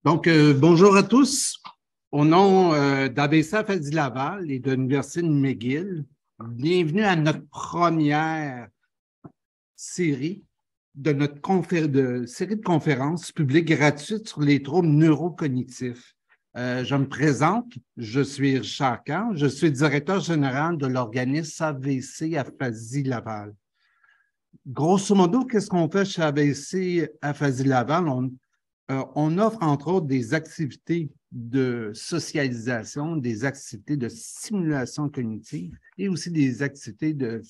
Bonjour à tous. Au nom d'ABC Fadi Laval et de l'Université de McGill, bienvenue à notre première série de série de conférences publiques gratuites sur les troubles neurocognitifs. Je me présente, je suis Richard Kahn, je suis directeur général de l'organisme AVC Aphasie Laval. Grosso modo, qu'est-ce qu'on fait chez AVC Aphasie Laval? On offre entre autres des activités de socialisation, des activités de stimulation cognitive et aussi des activités de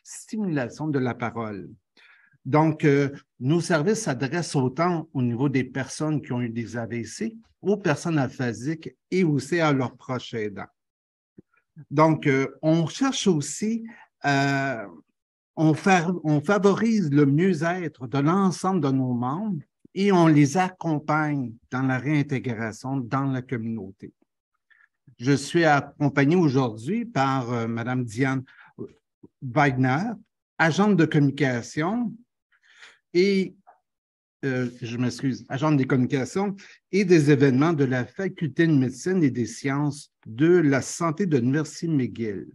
stimulation de la parole. Donc, nos services s'adressent autant au niveau des personnes qui ont eu des AVC, aux personnes aphasiques et aussi à leurs proches aidants. Donc, on cherche aussi, on favorise le mieux-être de l'ensemble de nos membres et on les accompagne dans la réintégration dans la communauté. Je suis accompagné aujourd'hui par Mme Diane Wagner, agente de communication et, agente des communications et des événements de la Faculté de médecine et des sciences de la santé de l'Université McGill.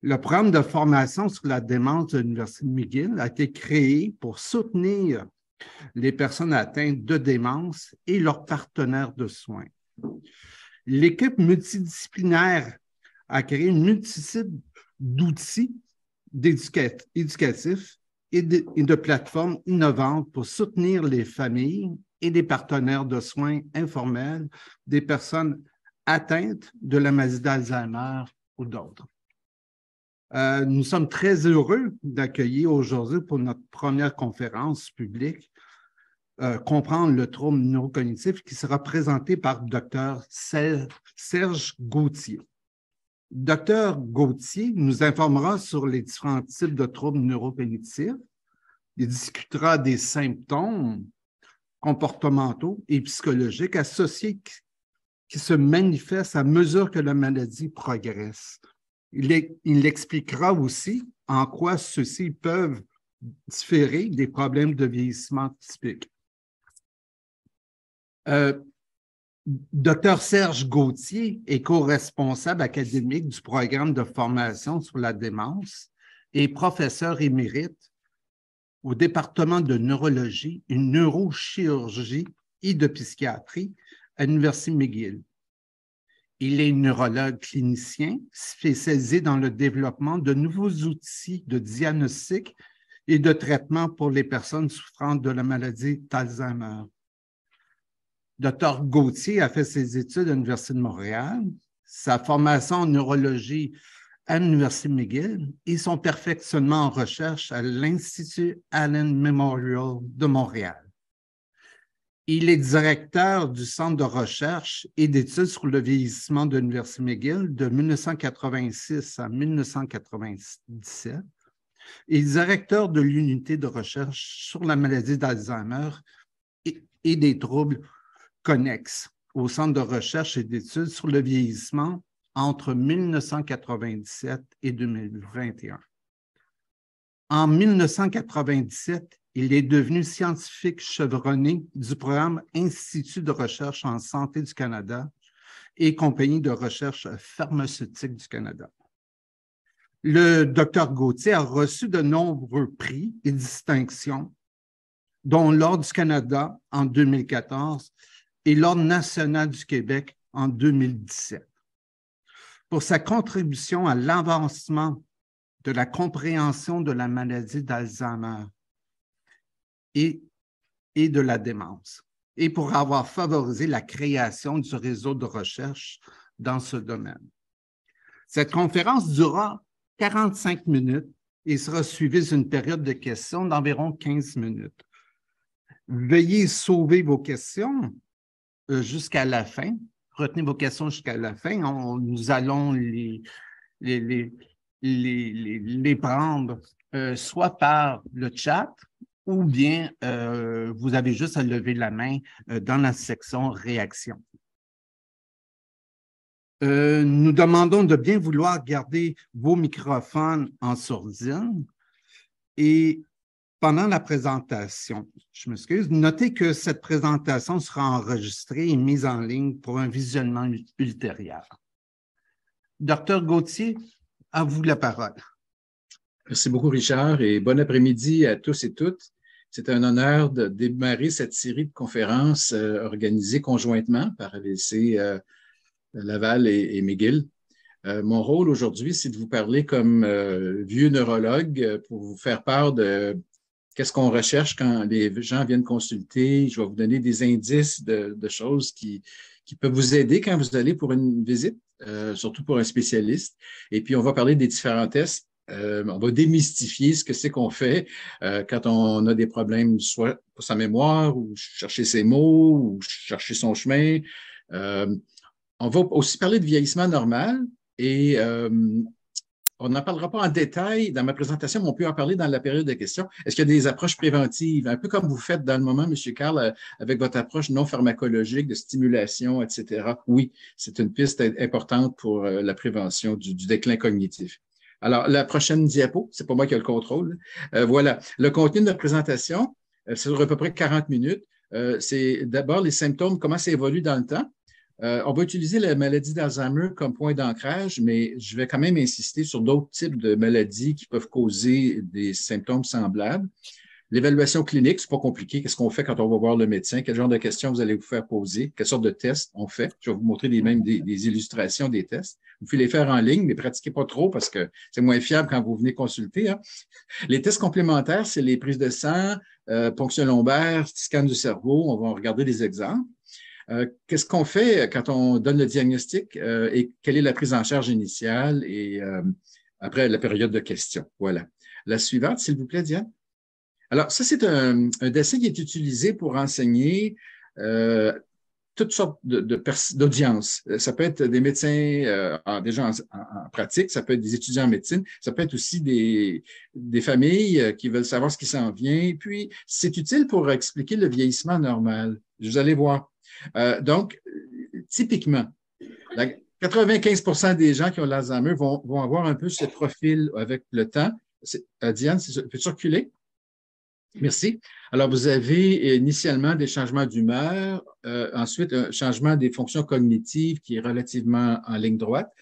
Le programme de formation sur la démence de l'Université McGill a été créé pour soutenir les personnes atteintes de démence et leurs partenaires de soins. L'équipe multidisciplinaire a créé une multitude d'outils éducatifs et de plateformes innovantes pour soutenir les familles et les partenaires de soins informels des personnes atteintes de la maladie d'Alzheimer ou d'autres. Nous sommes très heureux d'accueillir aujourd'hui pour notre première conférence publique comprendre le trouble neurocognitif qui sera présenté par Dr. Serge Gauthier. Dr. Gauthier nous informera sur les différents types de troubles neurocognitifs. Il discutera des symptômes comportementaux et psychologiques associés qui se manifestent à mesure que la maladie progresse. Il expliquera aussi en quoi ceux-ci peuvent différer des problèmes de vieillissement typiques. Dr. Serge Gauthier est co-responsable académique du programme de formation sur la démence et professeur émérite au département de neurologie et neurochirurgie et de psychiatrie à l'Université McGill. Il est neurologue clinicien spécialisé dans le développement de nouveaux outils de diagnostic et de traitement pour les personnes souffrant de la maladie d'Alzheimer. Dr. Gauthier a fait ses études à l'Université de Montréal, sa formation en neurologie à l'Université McGill et son perfectionnement en recherche à l'Institut Allen Memorial de Montréal. Il est directeur du Centre de recherche et d'études sur le vieillissement de l'Université McGill de 1986 à 1997 et directeur de l'unité de recherche sur la maladie d'Alzheimer et des troubles connexes au Centre de recherche et d'études sur le vieillissement entre 1997 et 2021. En 1997, il est devenu scientifique chevronné du programme Institut de recherche en santé du Canada et Compagnie de recherche pharmaceutique du Canada. Le Dr Gauthier a reçu de nombreux prix et distinctions, dont l'Ordre du Canada en 2014 et l'Ordre national du Québec en 2017. Pour sa contribution à l'avancement de la compréhension de la maladie d'Alzheimer et de la démence, et pour avoir favorisé la création du réseau de recherche dans ce domaine. Cette conférence durera 45 minutes et sera suivie d'une période de questions d'environ 15 minutes. Veuillez sauver vos questions jusqu'à la fin. Retenez vos questions jusqu'à la fin. Nous allons les prendre soit par le chat ou bien vous avez juste à lever la main dans la section réaction. Nous demandons de bien vouloir garder vos microphones en sourdine et Pendant la présentation, je m'excuse, notez que cette présentation sera enregistrée et mise en ligne pour un visionnement ultérieur. Docteur Gauthier, à vous la parole. Merci beaucoup, Richard, et bon après-midi à tous et toutes. C'est un honneur de démarrer cette série de conférences organisées conjointement par AVC Laval et McGill. Mon rôle aujourd'hui, c'est de vous parler comme vieux neurologue pour vous faire part de qu'est-ce qu'on recherche quand les gens viennent consulter. Je vais vous donner des indices de choses qui peuvent vous aider quand vous allez pour une visite, surtout pour un spécialiste. Et puis, on va parler des différents tests. On va démystifier ce que c'est qu'on fait quand on a des problèmes, soit pour sa mémoire, ou chercher ses mots, ou chercher son chemin. On va aussi parler de vieillissement normal et on n'en parlera pas en détail dans ma présentation, mais on peut en parler dans la période de questions. Est-ce qu'il y a des approches préventives, un peu comme vous faites dans le moment, M. Carl, avec votre approche non pharmacologique de stimulation, etc.? Oui, c'est une piste importante pour la prévention du déclin cognitif. Alors, la prochaine diapo, c'est pas moi qui ai le contrôle. Voilà, le contenu de notre présentation, ça dure à peu près 40 minutes. C'est d'abord les symptômes, comment ça évolue dans le temps. On va utiliser la maladie d'Alzheimer comme point d'ancrage, mais je vais quand même insister sur d'autres types de maladies qui peuvent causer des symptômes semblables. L'évaluation clinique, c'est pas compliqué. Qu'est-ce qu'on fait quand on va voir le médecin? Quel genre de questions vous allez vous faire poser? Quelle sorte de tests on fait? Je vais vous montrer des illustrations des tests. Vous pouvez les faire en ligne, mais pratiquez pas trop parce que c'est moins fiable quand vous venez consulter. Hein. Les tests complémentaires, c'est les prises de sang, ponction lombaire, scan du cerveau. On va regarder des exemples. Qu'est-ce qu'on fait quand on donne le diagnostic et quelle est la prise en charge initiale et après la période de questions? Voilà. La suivante, s'il vous plaît, Diane. Alors, ça, c'est un dessin qui est utilisé pour enseigner toutes sortes d'audiences. Ça peut être des médecins déjà en pratique, ça peut être des étudiants en médecine, ça peut être aussi des familles qui veulent savoir ce qui s'en vient. Puis, c'est utile pour expliquer le vieillissement normal. Vous allez voir. Donc, typiquement, 95% des gens qui ont l'Alzheimer vont avoir un peu ce profil avec le temps. Diane, peux-tu reculer? Merci. Alors, vous avez initialement des changements d'humeur, ensuite un changement des fonctions cognitives qui est relativement en ligne droite,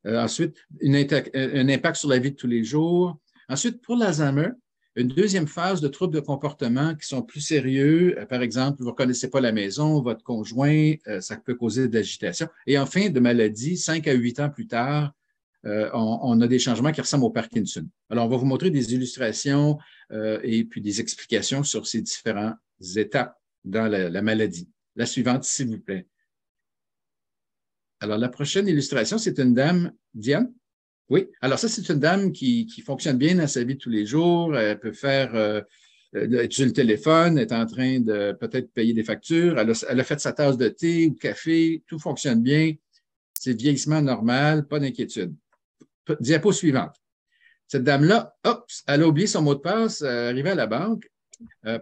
ensuite un impact sur la vie de tous les jours. Ensuite, pour l'Alzheimer, une deuxième phase de troubles de comportement qui sont plus sérieux. Par exemple, vous ne reconnaissez pas la maison, votre conjoint, ça peut causer de l'agitation. Et enfin, de maladies, 5 à 8 ans plus tard, on a des changements qui ressemblent au Parkinson. Alors, on va vous montrer des illustrations et puis des explications sur ces différentes étapes dans la maladie. La suivante, s'il vous plaît. Alors, la prochaine illustration, c'est une dame, Diane? Oui. Alors, ça, c'est une dame qui fonctionne bien dans sa vie de tous les jours. Elle peut faire utiliser le téléphone, est en train de peut-être payer des factures. Elle a fait sa tasse de thé ou de café. Tout fonctionne bien. C'est vieillissement normal, pas d'inquiétude. Diapo suivante. Cette dame-là, hop, elle a oublié son mot de passe, arrivée à la banque.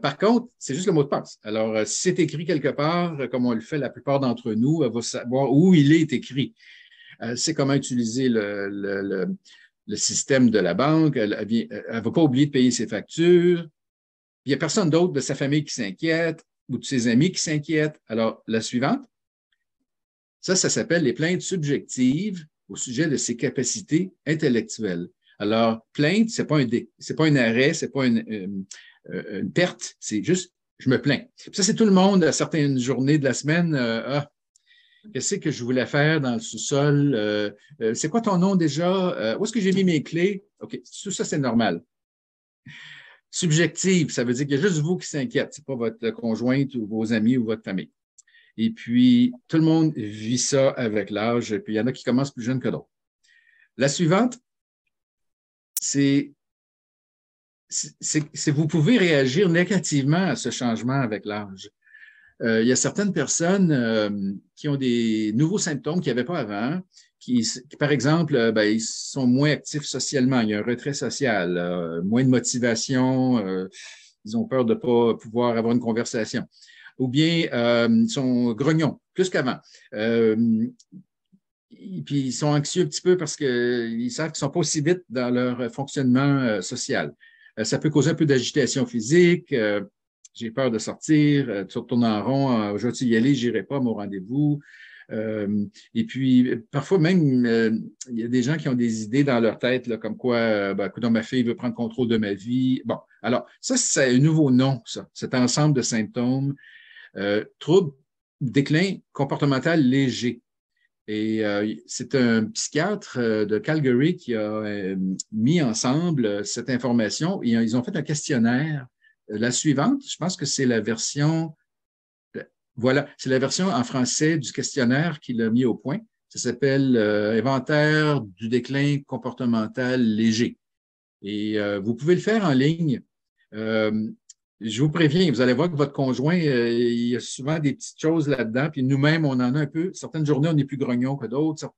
Par contre, c'est juste le mot de passe. Alors, si c'est écrit quelque part, comme on le fait la plupart d'entre nous, elle va savoir où il est écrit. Elle sait comment utiliser le système de la banque. Elle ne va pas oublier de payer ses factures. Il n'y a personne d'autre de sa famille qui s'inquiète ou de ses amis qui s'inquiètent. Alors, la suivante, ça s'appelle les plaintes subjectives au sujet de ses capacités intellectuelles. Alors, plainte, c'est pas un arrêt, c'est pas une perte, c'est juste je me plains. Ça, c'est tout le monde à certaines journées de la semaine. Qu'est-ce que je voulais faire dans le sous-sol? C'est quoi ton nom déjà? Où est-ce que j'ai mis mes clés? OK, tout ça, c'est normal. Subjective, ça veut dire qu'il y a juste vous qui s'inquiète, c'est pas votre conjointe ou vos amis ou votre famille. Et puis, tout le monde vit ça avec l'âge, puis il y en a qui commencent plus jeunes que d'autres. La suivante, c'est vous pouvez réagir négativement à ce changement avec l'âge. Il y a certaines personnes qui ont des nouveaux symptômes qu'ils n'avaient pas avant, qui, par exemple, ils sont moins actifs socialement, il y a un retrait social, moins de motivation, ils ont peur de ne pas pouvoir avoir une conversation. Ou bien ils sont grognons, plus qu'avant. Et puis ils sont anxieux un petit peu parce qu'ils savent qu'ils ne sont pas aussi vite dans leur fonctionnement social. Ça peut causer un peu d'agitation physique. J'ai peur de sortir, tu retournes en rond, je vais-tu y aller, j'irai pas à mon rendez-vous. Et puis, parfois même, il y a des gens qui ont des idées dans leur tête, là, comme quoi, écoute, ma fille veut prendre contrôle de ma vie. Bon, alors, ça, c'est un nouveau nom, ça, cet ensemble de symptômes. Trouble, déclin comportemental léger. Et c'est un psychiatre de Calgary qui a mis ensemble cette information. Ils ont fait un questionnaire. La suivante, je pense que c'est la version, voilà, c'est la version en français du questionnaire qu'il a mis au point. Ça s'appelle Inventaire du déclin comportemental léger. Et vous pouvez le faire en ligne. Je vous préviens, vous allez voir que votre conjoint, il y a souvent des petites choses là-dedans, puis nous-mêmes, on en a un peu. Certaines journées, on est plus grognon que d'autres.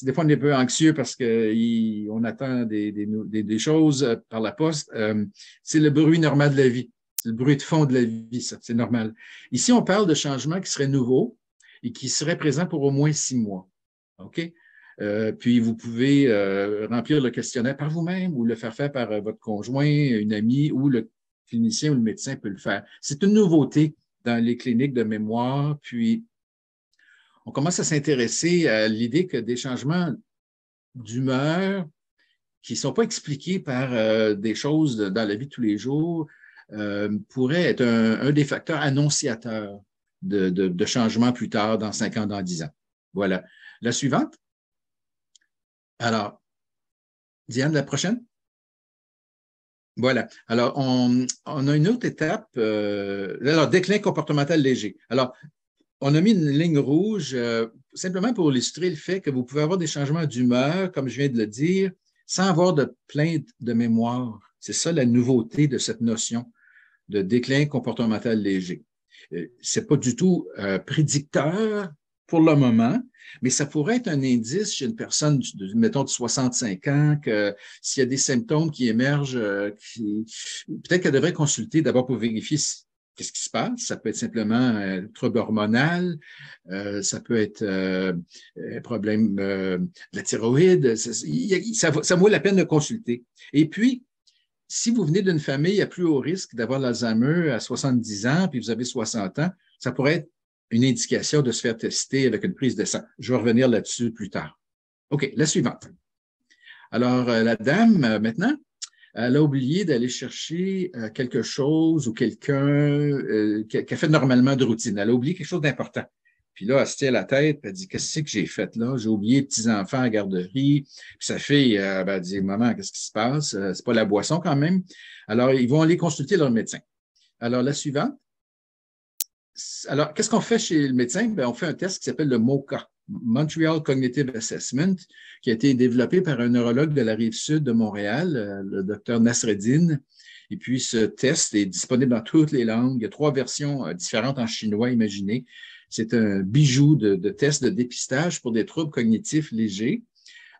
Des fois, on est un peu anxieux parce qu'on attend des choses par la poste. C'est le bruit normal de la vie. C'est le bruit de fond de la vie, ça. C'est normal. Ici, on parle de changements qui seraient nouveaux et qui seraient présents pour au moins 6 mois. OK? Puis, vous pouvez remplir le questionnaire par vous-même ou le faire par votre conjoint, une amie ou le clinicien ou le médecin peut le faire. C'est une nouveauté dans les cliniques de mémoire. Puis, on commence à s'intéresser à l'idée que des changements d'humeur qui ne sont pas expliqués par des choses dans la vie de tous les jours pourraient être un des facteurs annonciateurs de changements plus tard, dans 5 ans, dans 10 ans. Voilà. La suivante. Alors, Diane, la prochaine? Voilà. Alors, on a une autre étape. Alors, déclin comportemental léger. Alors, on a mis une ligne rouge simplement pour illustrer le fait que vous pouvez avoir des changements d'humeur, comme je viens de le dire, sans avoir de plainte de mémoire. C'est ça la nouveauté de cette notion de déclin comportemental léger. C'est pas du tout prédicteur pour le moment, mais ça pourrait être un indice chez une personne, mettons, de 65 ans, que s'il y a des symptômes qui émergent, peut-être qu'elle devrait consulter d'abord pour vérifier qu'est-ce qui se passe. Ça peut être simplement un trouble hormonal, ça peut être un problème de la thyroïde. Ça vaut la peine de consulter. Et puis, si vous venez d'une famille à plus haut risque d'avoir l'Alzheimer à 70 ans, puis vous avez 60 ans, ça pourrait être une indication de se faire tester avec une prise de sang. Je vais revenir là-dessus plus tard. OK, la suivante. Alors, la dame, maintenant, elle a oublié d'aller chercher quelque chose ou quelqu'un qu'elle fait normalement de routine. Elle a oublié quelque chose d'important. Puis là, elle se tient la tête, puis elle dit, qu'est-ce que j'ai fait là? J'ai oublié les petits-enfants à la garderie. Puis sa fille, elle dit, maman, qu'est-ce qui se passe? C'est pas la boisson quand même. Alors, ils vont aller consulter leur médecin. Alors, la suivante. Alors, qu'est-ce qu'on fait chez le médecin? Bien, on fait un test qui s'appelle le MoCA, Montreal Cognitive Assessment, qui a été développé par un neurologue de la Rive-Sud de Montréal, le docteur Nasreddine. Et puis, ce test est disponible dans toutes les langues. Il y a 3 versions différentes en chinois, imaginez. C'est un bijou de test de dépistage pour des troubles cognitifs légers.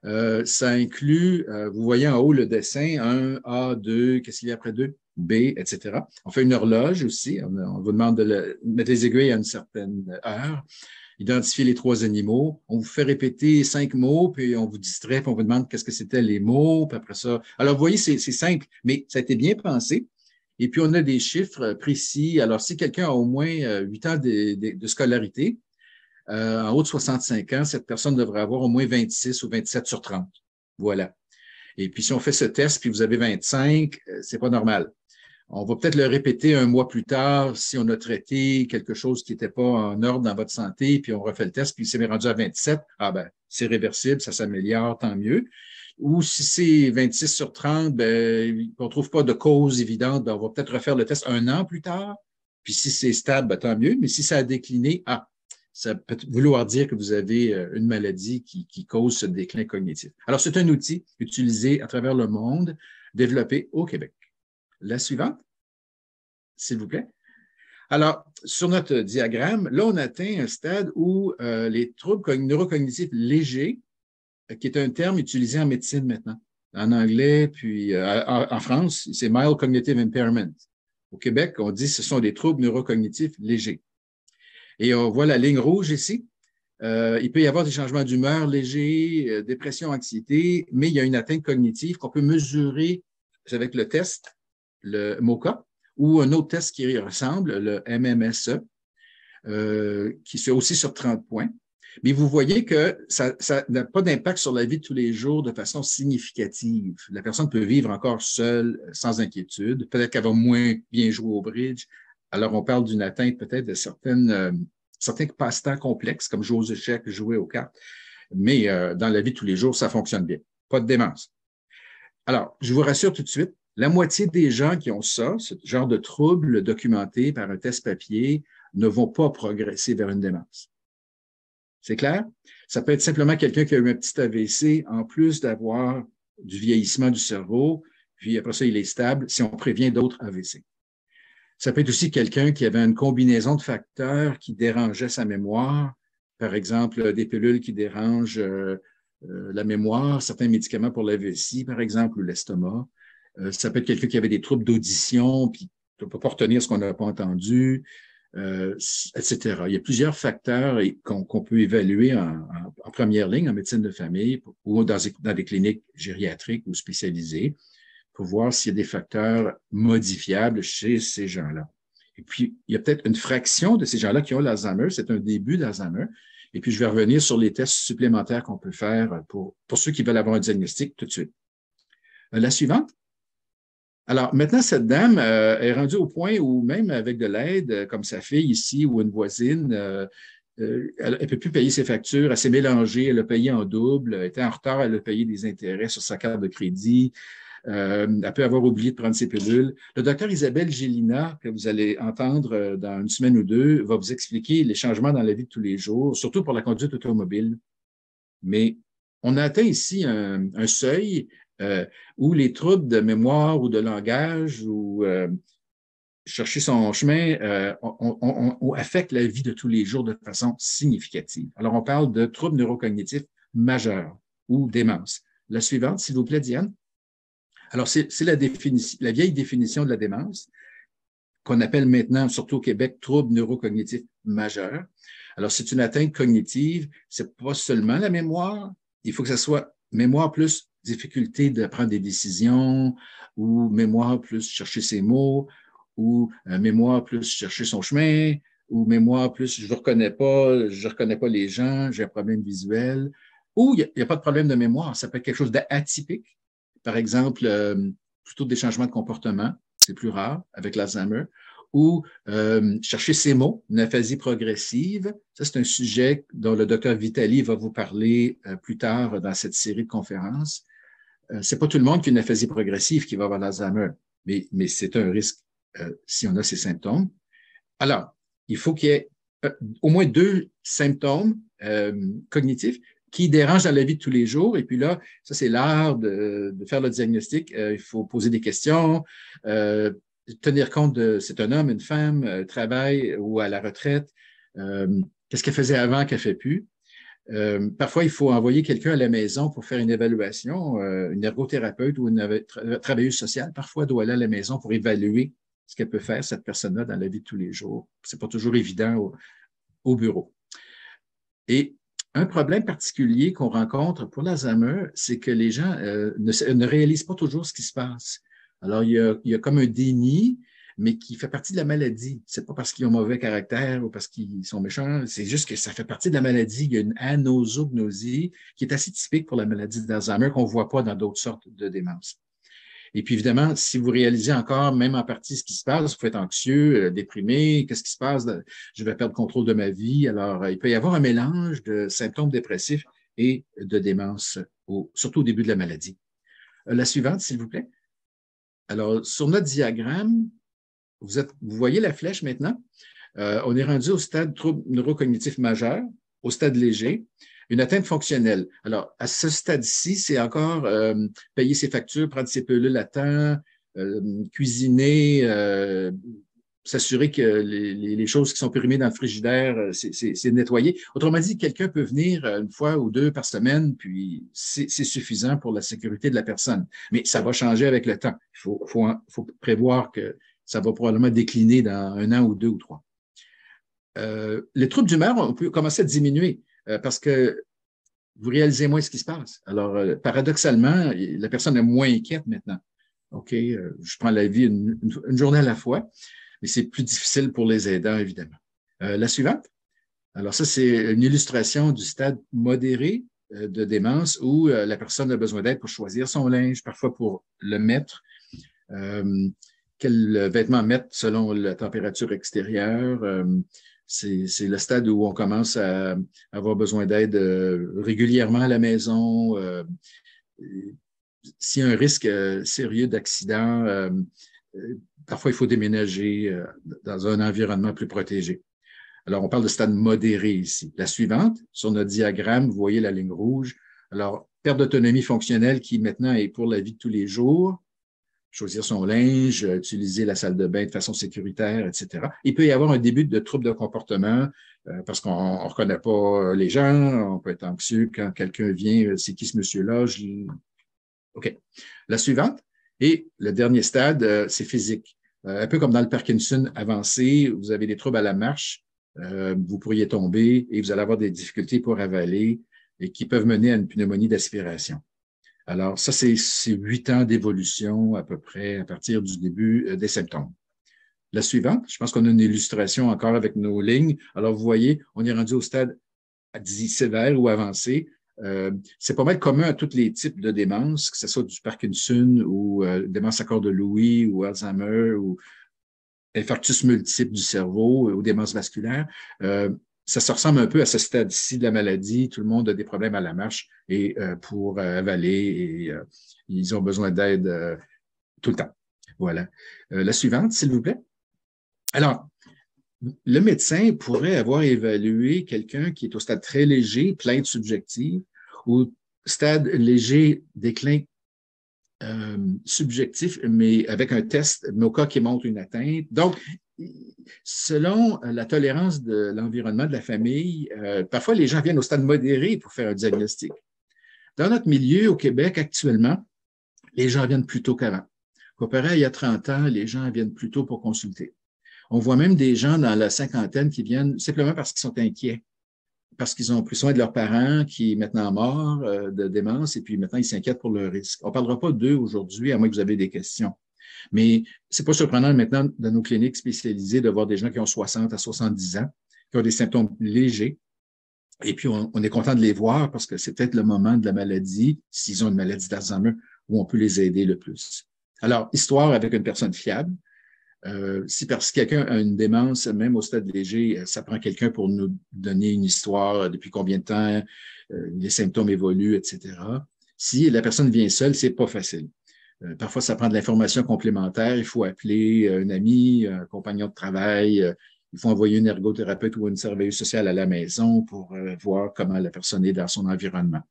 Ça inclut, vous voyez en haut le dessin, 1, A, 2, qu'est-ce qu'il y a après 2? B, etc. On fait une horloge aussi. On vous demande de mettre les aiguilles à une certaine heure, identifier les 3 animaux. On vous fait répéter 5 mots, puis on vous distrait, puis on vous demande qu'est-ce que c'était les mots, puis après ça. Alors, vous voyez, c'est simple, mais ça a été bien pensé. Et puis, on a des chiffres précis. Alors, si quelqu'un a au moins 8 ans de scolarité, en haut de 65 ans, cette personne devrait avoir au moins 26 ou 27 sur 30. Voilà. Et puis, si on fait ce test, puis vous avez 25, c'est pas normal. On va peut-être le répéter un mois plus tard si on a traité quelque chose qui n'était pas en ordre dans votre santé, puis on refait le test, puis c'est rendu à 27. Ah ben, c'est réversible, ça s'améliore, tant mieux. Ou si c'est 26 sur 30, ben, on ne trouve pas de cause évidente, ben, on va peut-être refaire le test un an plus tard. Puis si c'est stable, ben, tant mieux. Mais si ça a décliné, ça peut vouloir dire que vous avez une maladie qui cause ce déclin cognitif. Alors, c'est un outil utilisé à travers le monde, développé au Québec. La suivante, s'il vous plaît. Alors, sur notre diagramme, là, on atteint un stade où les troubles neurocognitifs légers, qui est un terme utilisé en médecine maintenant, en anglais, puis en France, c'est Mild Cognitive Impairment. Au Québec, on dit que ce sont des troubles neurocognitifs légers. Et on voit la ligne rouge ici. Il peut y avoir des changements d'humeur légers, dépression, anxiété, mais il y a une atteinte cognitive qu'on peut mesurer c'est avec le test, le MoCA, ou un autre test qui ressemble, le MMSE, qui se fait aussi sur 30 points. Mais vous voyez que ça n'a pas d'impact sur la vie de tous les jours de façon significative. La personne peut vivre encore seule, sans inquiétude. Peut-être qu'elle va moins bien jouer au bridge. Alors, on parle d'une atteinte peut-être de certains passe-temps complexes, comme jouer aux échecs, jouer aux cartes. Mais dans la vie de tous les jours, ça fonctionne bien. Pas de démence. Alors, je vous rassure tout de suite, la moitié des gens qui ont ça, ce genre de troubles documentés par un test papier, ne vont pas progresser vers une démence. C'est clair? Ça peut être simplement quelqu'un qui a eu un petit AVC, en plus d'avoir du vieillissement du cerveau, puis après ça, il est stable si on prévient d'autres AVC. Ça peut être aussi quelqu'un qui avait une combinaison de facteurs qui dérangeait sa mémoire, par exemple des pilules qui dérangent la mémoire, certains médicaments pour la vessie, par exemple, ou l'estomac. Ça peut être quelqu'un qui avait des troubles d'audition, puis qui ne peut pas retenir ce qu'on n'a pas entendu, etc. Il y a plusieurs facteurs qu'on peut évaluer en première ligne en médecine de famille ou dans des cliniques gériatriques ou spécialisées pour voir s'il y a des facteurs modifiables chez ces gens-là. Et puis, il y a peut-être une fraction de ces gens-là qui ont l'Alzheimer, c'est un début d'Alzheimer. Et puis, je vais revenir sur les tests supplémentaires qu'on peut faire pour ceux qui veulent avoir un diagnostic tout de suite. La suivante. Alors, maintenant, cette dame est rendue au point où, même avec de l'aide, comme sa fille ici ou une voisine, elle ne peut plus payer ses factures, elle s'est mélangée, elle a payé en double, elle était en retard, elle a payé des intérêts sur sa carte de crédit, elle peut avoir oublié de prendre ses pilules. Le docteur Isabelle Gélina, que vous allez entendre dans une semaine ou deux, va vous expliquer les changements dans la vie de tous les jours, surtout pour la conduite automobile. Mais on a atteint ici un seuil où les troubles de mémoire ou de langage ou chercher son chemin affectent la vie de tous les jours de façon significative. Alors, on parle de troubles neurocognitifs majeurs ou démence. La suivante, s'il vous plaît, Diane. Alors, c'est la vieille définition de la démence qu'on appelle maintenant, surtout au Québec, troubles neurocognitifs majeurs. Alors, c'est une atteinte cognitive, c'est pas seulement la mémoire, il faut que ça soit mémoire plus difficulté de prendre des décisions, ou mémoire plus chercher ses mots, ou mémoire plus chercher son chemin, ou mémoire plus je ne reconnais pas les gens, j'ai un problème visuel, ou il n'y a pas de problème de mémoire, ça peut être quelque chose d'atypique, par exemple, plutôt des changements de comportement, c'est plus rare avec l'Alzheimer, ou chercher ses mots, une aphasie progressive. Ça, c'est un sujet dont le docteur Vitali va vous parler plus tard dans cette série de conférences. C'est pas tout le monde qui a une aphasie progressive qui va avoir l'Alzheimer, mais c'est un risque si on a ces symptômes. Alors, il faut qu'il y ait au moins 2 symptômes cognitifs qui dérangent dans la vie de tous les jours. Et puis là, ça, c'est l'art de faire le diagnostic. Il faut poser des questions, tenir compte de c'est un homme, une femme, travail ou à la retraite. Qu'est-ce qu'elle faisait avant qu'elle ne fait plus? Parfois, il faut envoyer quelqu'un à la maison pour faire une évaluation, une ergothérapeute ou une travailleuse sociale. Parfois, doit aller à la maison pour évaluer ce qu'elle peut faire, cette personne-là, dans la vie de tous les jours. Ce n'est pas toujours évident au bureau. Et un problème particulier qu'on rencontre pour l'Alzheimer, c'est que les gens ne réalisent pas toujours ce qui se passe. Alors, il y a comme un déni, mais qui fait partie de la maladie. C'est pas parce qu'ils ont mauvais caractère ou parce qu'ils sont méchants, c'est juste que ça fait partie de la maladie. Il y a une anosognosie qui est assez typique pour la maladie d'Alzheimer qu'on ne voit pas dans d'autres sortes de démence. Et puis, évidemment, si vous réalisez encore, même en partie, ce qui se passe, vous pouvez être anxieux, déprimé, qu'est-ce qui se passe? Je vais perdre le contrôle de ma vie. Alors, il peut y avoir un mélange de symptômes dépressifs et de démence, surtout au début de la maladie. La suivante, s'il vous plaît. Alors, sur notre diagramme, vous voyez la flèche maintenant. On est rendu au stade trouble neurocognitif majeur, au stade léger, une atteinte fonctionnelle. Alors, à ce stade-ci, c'est encore payer ses factures, prendre ses pilules à temps, cuisiner, s'assurer que les choses qui sont périmées dans le frigidaire, c'est nettoyé. Autrement dit, quelqu'un peut venir une fois ou 2 par semaine, puis c'est suffisant pour la sécurité de la personne. Mais ça va changer avec le temps. Il faut prévoir que ça va probablement décliner dans 1 an ou 2 ou 3. Les troubles d'humeur, on peut commencer à diminuer parce que vous réalisez moins ce qui se passe. Alors, paradoxalement, la personne est moins inquiète maintenant. OK, je prends la vie une journée à la fois, mais c'est plus difficile pour les aidants, évidemment. La suivante. Alors, ça, c'est une illustration du stade modéré de démence où la personne a besoin d'aide pour choisir son linge, parfois pour le mettre, quel vêtement mettre selon la température extérieure. C'est le stade où on commence à avoir besoin d'aide régulièrement à la maison. S'il y a un risque sérieux d'accident, parfois il faut déménager dans un environnement plus protégé. Alors, on parle de stade modéré ici. La suivante, sur notre diagramme, vous voyez la ligne rouge. Alors, perte d'autonomie fonctionnelle qui maintenant est pour la vie de tous les jours. Choisir son linge, utiliser la salle de bain de façon sécuritaire, etc. Il peut y avoir un début de trouble de comportement parce qu'on ne reconnaît pas les gens, on peut être anxieux quand quelqu'un vient, c'est qui ce monsieur-là? OK. La suivante. Et le dernier stade, c'est physique. Un peu comme dans le Parkinson avancé, vous avez des troubles à la marche, vous pourriez tomber et vous allez avoir des difficultés pour avaler et qui peuvent mener à une pneumonie d'aspiration. Alors, ça, c'est 8 ans d'évolution à peu près à partir du début des symptômes. La suivante, je pense qu'on a une illustration encore avec nos lignes. Alors, vous voyez, on est rendu au stade dit sévère ou avancé. C'est pas mal commun à tous les types de démence, que ce soit du Parkinson ou démence à corps de Lewy ou Alzheimer ou infarctus multiple du cerveau ou démence vasculaire. Ça se ressemble un peu à ce stade-ci de la maladie. Tout le monde a des problèmes à la marche et pour avaler et ils ont besoin d'aide tout le temps. Voilà. La suivante, s'il vous plaît. Alors, le médecin pourrait avoir évalué quelqu'un qui est au stade très léger, plainte subjective, ou stade léger, déclin subjectif, mais avec un test MoCA qui montre une atteinte. Donc, selon la tolérance de l'environnement de la famille, parfois les gens viennent au stade modéré pour faire un diagnostic. Dans notre milieu au Québec actuellement, les gens viennent plus tôt qu'avant. Comparé à il y a 30 ans, les gens viennent plus tôt pour consulter. On voit même des gens dans la cinquantaine qui viennent simplement parce qu'ils sont inquiets, parce qu'ils ont pris soin de leurs parents qui est maintenant mort de démence et puis maintenant ils s'inquiètent pour le risque. On ne parlera pas d'eux aujourd'hui, à moins que vous avez des questions. Mais c'est pas surprenant maintenant dans nos cliniques spécialisées de voir des gens qui ont 60 à 70 ans, qui ont des symptômes légers. Et puis, on est content de les voir parce que c'est peut-être le moment de la maladie, s'ils ont une maladie d'Alzheimer, où on peut les aider le plus. Alors, histoire avec une personne fiable. Si parce que quelqu'un a une démence, même au stade léger, ça prend quelqu'un pour nous donner une histoire, depuis combien de temps les symptômes évoluent, etc. Si la personne vient seule, c'est pas facile. Parfois, ça prend de l'information complémentaire. Il faut appeler un ami, un compagnon de travail. Il faut envoyer une ergothérapeute ou une surveilleuse sociale à la maison pour voir comment la personne est dans son environnement.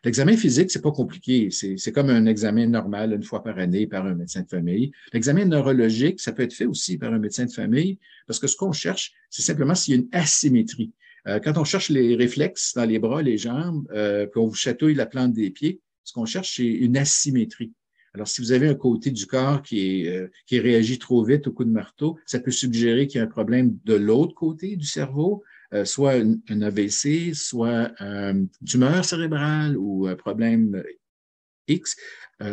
L'examen physique, c'est pas compliqué. C'est comme un examen normal une fois par année par un médecin de famille. L'examen neurologique, ça peut être fait aussi par un médecin de famille parce que ce qu'on cherche, c'est simplement s'il y a une asymétrie. Quand on cherche les réflexes dans les bras, les jambes, puis on vous chatouille la plante des pieds, ce qu'on cherche, c'est une asymétrie. Alors, si vous avez un côté du corps qui réagit trop vite au coup de marteau, ça peut suggérer qu'il y a un problème de l'autre côté du cerveau, soit un AVC, soit une tumeur cérébrale ou un problème X.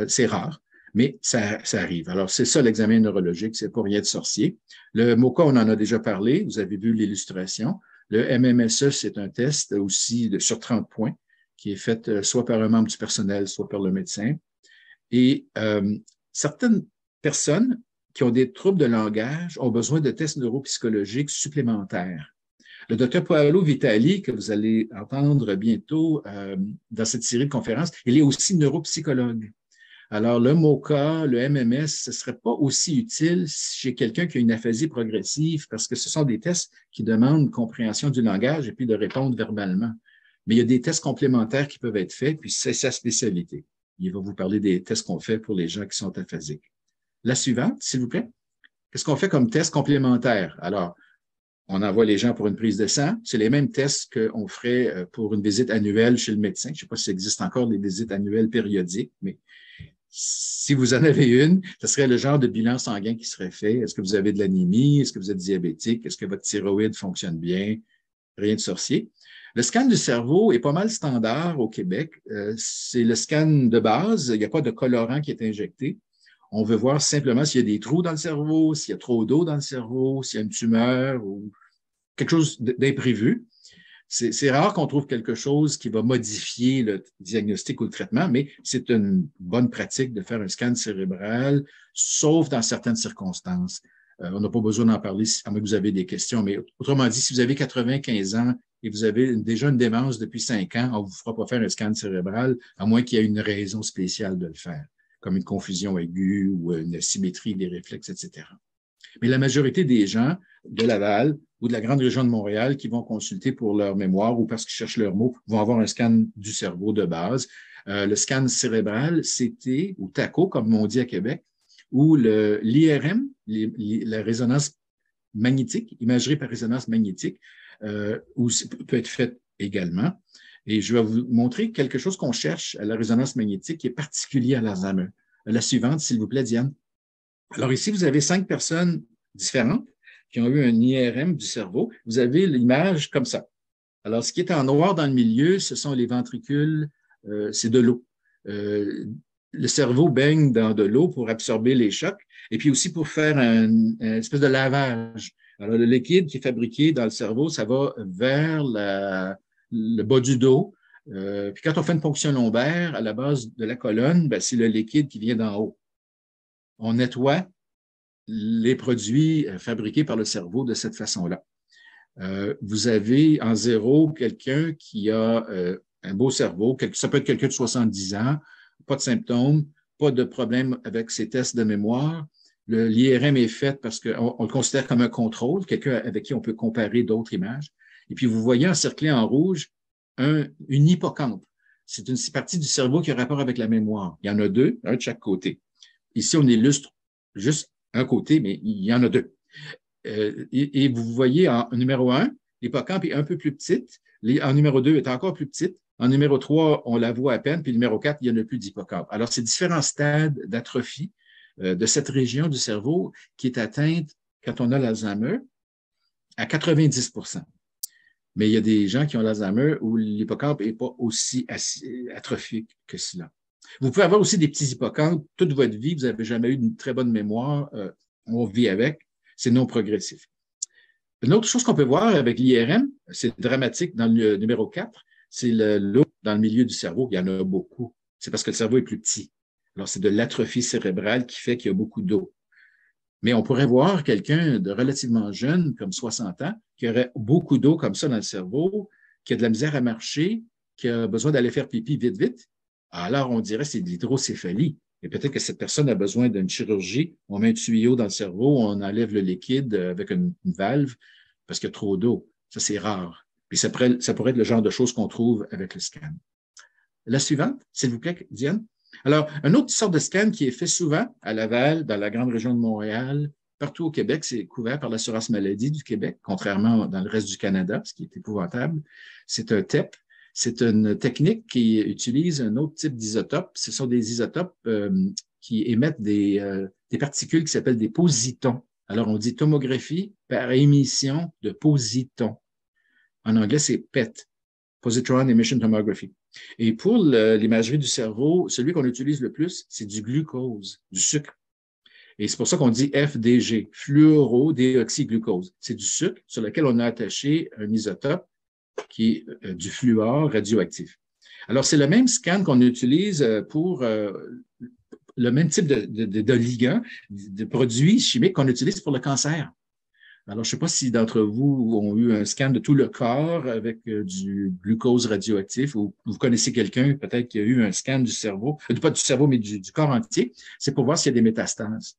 C'est rare, mais ça arrive. Alors, c'est ça l'examen neurologique, c'est pas rien de sorcier. Le MoCA, on en a déjà parlé, vous avez vu l'illustration. Le MMSE, c'est un test aussi sur 30 points qui est fait soit par un membre du personnel, soit par le médecin. Et certaines personnes qui ont des troubles de langage ont besoin de tests neuropsychologiques supplémentaires. Le docteur Paolo Vitali, que vous allez entendre bientôt dans cette série de conférences, il est aussi neuropsychologue. Alors, le MoCA, le MMS, ce ne serait pas aussi utile chez quelqu'un qui a une aphasie progressive parce que ce sont des tests qui demandent compréhension du langage et puis de répondre verbalement. Mais il y a des tests complémentaires qui peuvent être faits, puis c'est sa spécialité. Il va vous parler des tests qu'on fait pour les gens qui sont aphasiques. La suivante, s'il vous plaît. Qu'est-ce qu'on fait comme test complémentaire? Alors, on envoie les gens pour une prise de sang. C'est les mêmes tests qu'on ferait pour une visite annuelle chez le médecin. Je ne sais pas s'il existe encore des visites annuelles périodiques, mais si vous en avez une, ce serait le genre de bilan sanguin qui serait fait. Est-ce que vous avez de l'anémie? Est-ce que vous êtes diabétique? Est-ce que votre thyroïde fonctionne bien? Rien de sorcier. Le scan du cerveau est pas mal standard au Québec. C'est le scan de base. Il n'y a pas de colorant qui est injecté. On veut voir simplement s'il y a des trous dans le cerveau, s'il y a trop d'eau dans le cerveau, s'il y a une tumeur ou quelque chose d'imprévu. C'est rare qu'on trouve quelque chose qui va modifier le diagnostic ou le traitement, mais c'est une bonne pratique de faire un scan cérébral, sauf dans certaines circonstances. On n'a pas besoin d'en parler à moins que vous avez des questions, mais autrement dit, si vous avez 95 ans et vous avez déjà une démence depuis 5 ans, on ne vous fera pas faire un scan cérébral, à moins qu'il y ait une raison spéciale de le faire, comme une confusion aiguë ou une asymétrie des réflexes, etc. Mais la majorité des gens de Laval ou de la grande région de Montréal qui vont consulter pour leur mémoire ou parce qu'ils cherchent leurs mots vont avoir un scan du cerveau de base. Le scan cérébral, CT ou TACO, comme on dit à Québec, ou l'IRM, la résonance magnétique, imagerie par résonance magnétique, peut être faite également. Et je vais vous montrer quelque chose qu'on cherche à la résonance magnétique qui est particulier à l'Alzheimer. La suivante, s'il vous plaît, Diane. Alors ici, vous avez 5 personnes différentes qui ont eu un IRM du cerveau. Vous avez l'image comme ça. Alors, ce qui est en noir dans le milieu, ce sont les ventricules, c'est de l'eau. Le cerveau baigne dans de l'eau pour absorber les chocs et puis aussi pour faire une espèce de lavage. Alors, le liquide qui est fabriqué dans le cerveau, ça va vers le bas du dos. Puis quand on fait une ponction lombaire, à la base de la colonne, ben, c'est le liquide qui vient d'en haut. On nettoie les produits fabriqués par le cerveau de cette façon-là. Vous avez en 0 quelqu'un qui a un beau cerveau, ça peut être quelqu'un de 70 ans, pas de symptômes, pas de problème avec ses tests de mémoire. L'IRM est fait parce qu'on le considère comme un contrôle, quelqu'un avec qui on peut comparer d'autres images. Et puis, vous voyez encerclé en rouge une hippocampe. C'est une partie du cerveau qui a rapport avec la mémoire. Il y en a 2, un de chaque côté. Ici, on illustre juste un côté, mais il y en a 2. Et vous voyez en numéro 1, l'hippocampe est un peu plus petite. En numéro 2, elle est encore plus petite. En numéro 3, on la voit à peine. Puis numéro 4, il n'y en a plus d'hippocampe. Alors, c'est différents stades d'atrophie de cette région du cerveau qui est atteinte quand on a l'Alzheimer à 90 %. Mais il y a des gens qui ont l'Alzheimer où l'hippocampe n'est pas aussi atrophique que cela. Vous pouvez avoir aussi des petits hippocampes toute votre vie. Vous n'avez jamais eu une très bonne mémoire. On vit avec. C'est non progressif. Une autre chose qu'on peut voir avec l'IRM, c'est dramatique dans le numéro 4, c'est l'eau dans le milieu du cerveau. Il y en a beaucoup. C'est parce que le cerveau est plus petit. Alors, c'est de l'atrophie cérébrale qui fait qu'il y a beaucoup d'eau. Mais on pourrait voir quelqu'un de relativement jeune, comme 60 ans, qui aurait beaucoup d'eau comme ça dans le cerveau, qui a de la misère à marcher, qui a besoin d'aller faire pipi vite, vite. Alors, on dirait que c'est de l'hydrocéphalie. Et peut-être que cette personne a besoin d'une chirurgie. On met un tuyau dans le cerveau, on enlève le liquide avec une valve parce qu'il y a trop d'eau. Ça, c'est rare. Puis ça pourrait être le genre de choses qu'on trouve avec le scan. La suivante, s'il vous plaît, Diane. Alors, une autre sorte de scan qui est fait souvent à Laval, dans la grande région de Montréal, partout au Québec, c'est couvert par l'assurance maladie du Québec, contrairement dans le reste du Canada, ce qui est épouvantable. C'est un TEP. C'est une technique qui utilise un autre type d'isotope. Ce sont des isotopes qui émettent des particules qui s'appellent des positons. Alors, on dit tomographie par émission de positons. En anglais, c'est PET, Positron Emission Tomography. Et pour l'imagerie du cerveau, celui qu'on utilise le plus, c'est du glucose, du sucre. Et c'est pour ça qu'on dit FDG, fluorodéoxyglucose. C'est du sucre sur lequel on a attaché un isotope qui est du fluor radioactif. Alors, c'est le même scan qu'on utilise pour le même type de ligand, de produits chimiques qu'on utilise pour le cancer. Alors, je ne sais pas si d'entre vous ont eu un scan de tout le corps avec du glucose radioactif ou vous connaissez quelqu'un peut-être qui a eu un scan du cerveau, pas du cerveau, mais du corps entier. C'est pour voir s'il y a des métastases.